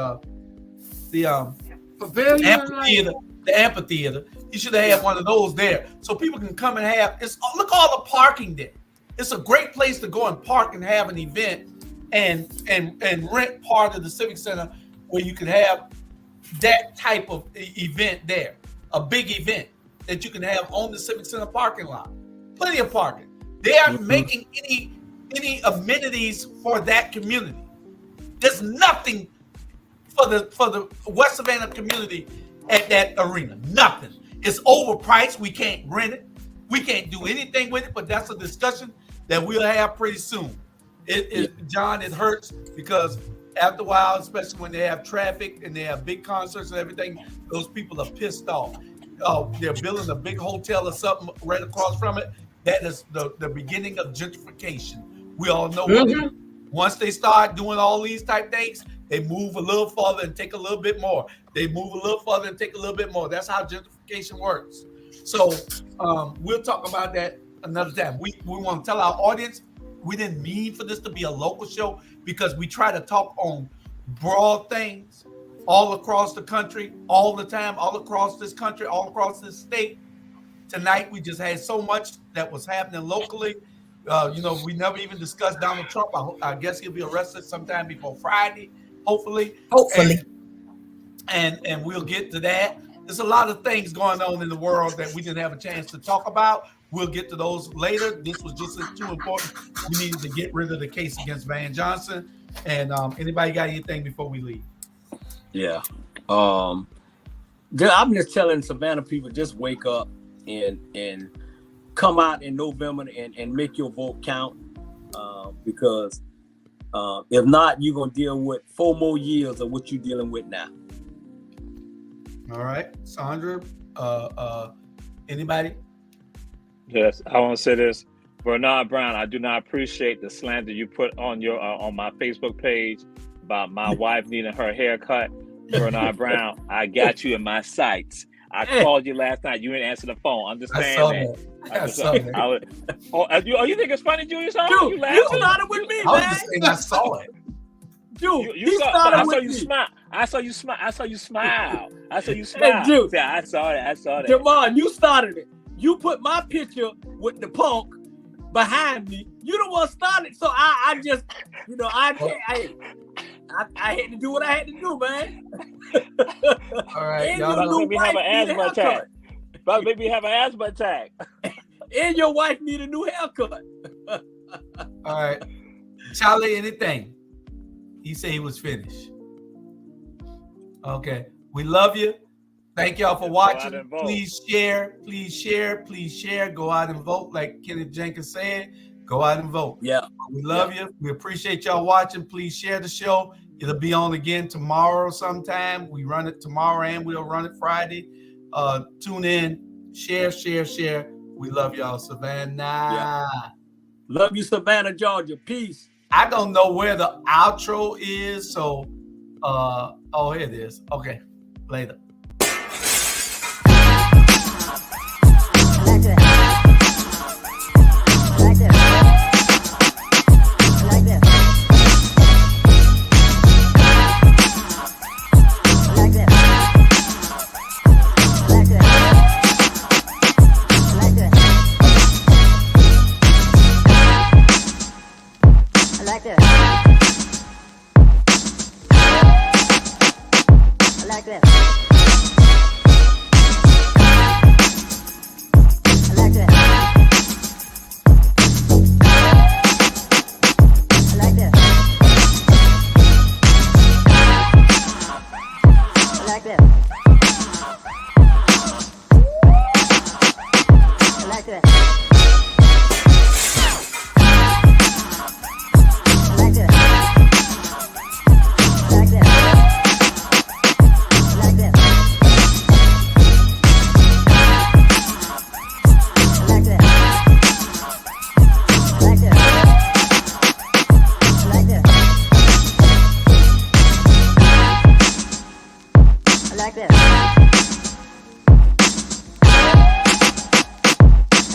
amphitheater. The amphitheater. You should have had one of those there so people can come and have. Look all the parking there. It's a great place to go and park and have an event and rent part of the Civic Center where you can have that type of event there. A big event that you can have on the Civic Center parking lot. Plenty of parking. They aren't making any amenities for that community. There's nothing for the West Savannah community at that arena. Nothing. It's overpriced. We can't rent it. We can't do anything with it, but that's a discussion that we'll have pretty soon. John, it hurts because after a while, especially when they have traffic and they have big concerts and everything, those people are pissed off. They're building a big hotel or something right across from it. That is the beginning of gentrification. We all know what it is. Once they start doing all these type things, they move a little further and take a little bit more. They move a little further and take a little bit more. That's how gentrification works. So we'll talk about that another time. We want to tell our audience we didn't mean for this to be a local show because we try to talk on broad things all across the country, all the time, all across this country, all across this state. Tonight, we just had so much that was happening locally. We never even discussed Donald Trump. I guess he'll be arrested sometime before Friday, hopefully. And we'll get to that. There's a lot of things going on in the world that we didn't have a chance to talk about. We'll get to those later. This was just too important. We needed to get rid of the case against Van Johnson. And anybody got anything before we leave? Yeah. I'm just telling Savannah people, just wake up and come out in November and make your vote count. Because if not, you're going to deal with 4 more years of what you're dealing with now. All right. Sandra, anybody? Yes, I want to say this. Bernard Brown, I do not appreciate the slander you put on your on my Facebook page about my wife needing her haircut. Bernard Brown, I got you in my sights. I called you last night. You didn't answer the phone. Understand that. You think it's funny, Julius? Dude, you started with me, man. I saw it. Dude, you started with me. I saw you smile. Hey, dude. Yeah, I saw that. Jamal, you started it. You put my picture with the punk behind me. You the one started. So I just, I had to do what I had to do, man. All right, y'all make me have an asthma attack. But maybe have an asthma attack. And your wife need a new haircut. All right, Charlie, anything? He said he was finished. Okay. We love you. Thank y'all for watching. Please share. Go out and vote. Like Kenneth Jenkins said, go out and vote. Yeah. We love you. We appreciate y'all watching. Please share the show. It'll be on again tomorrow sometime. We run it tomorrow and we'll run it Friday. Tune in, share. We love y'all, Savannah. Yeah. Love you, Savannah, Georgia. Peace. I don't know where the outro is, so oh, here it is. Okay, later.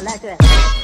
I like that.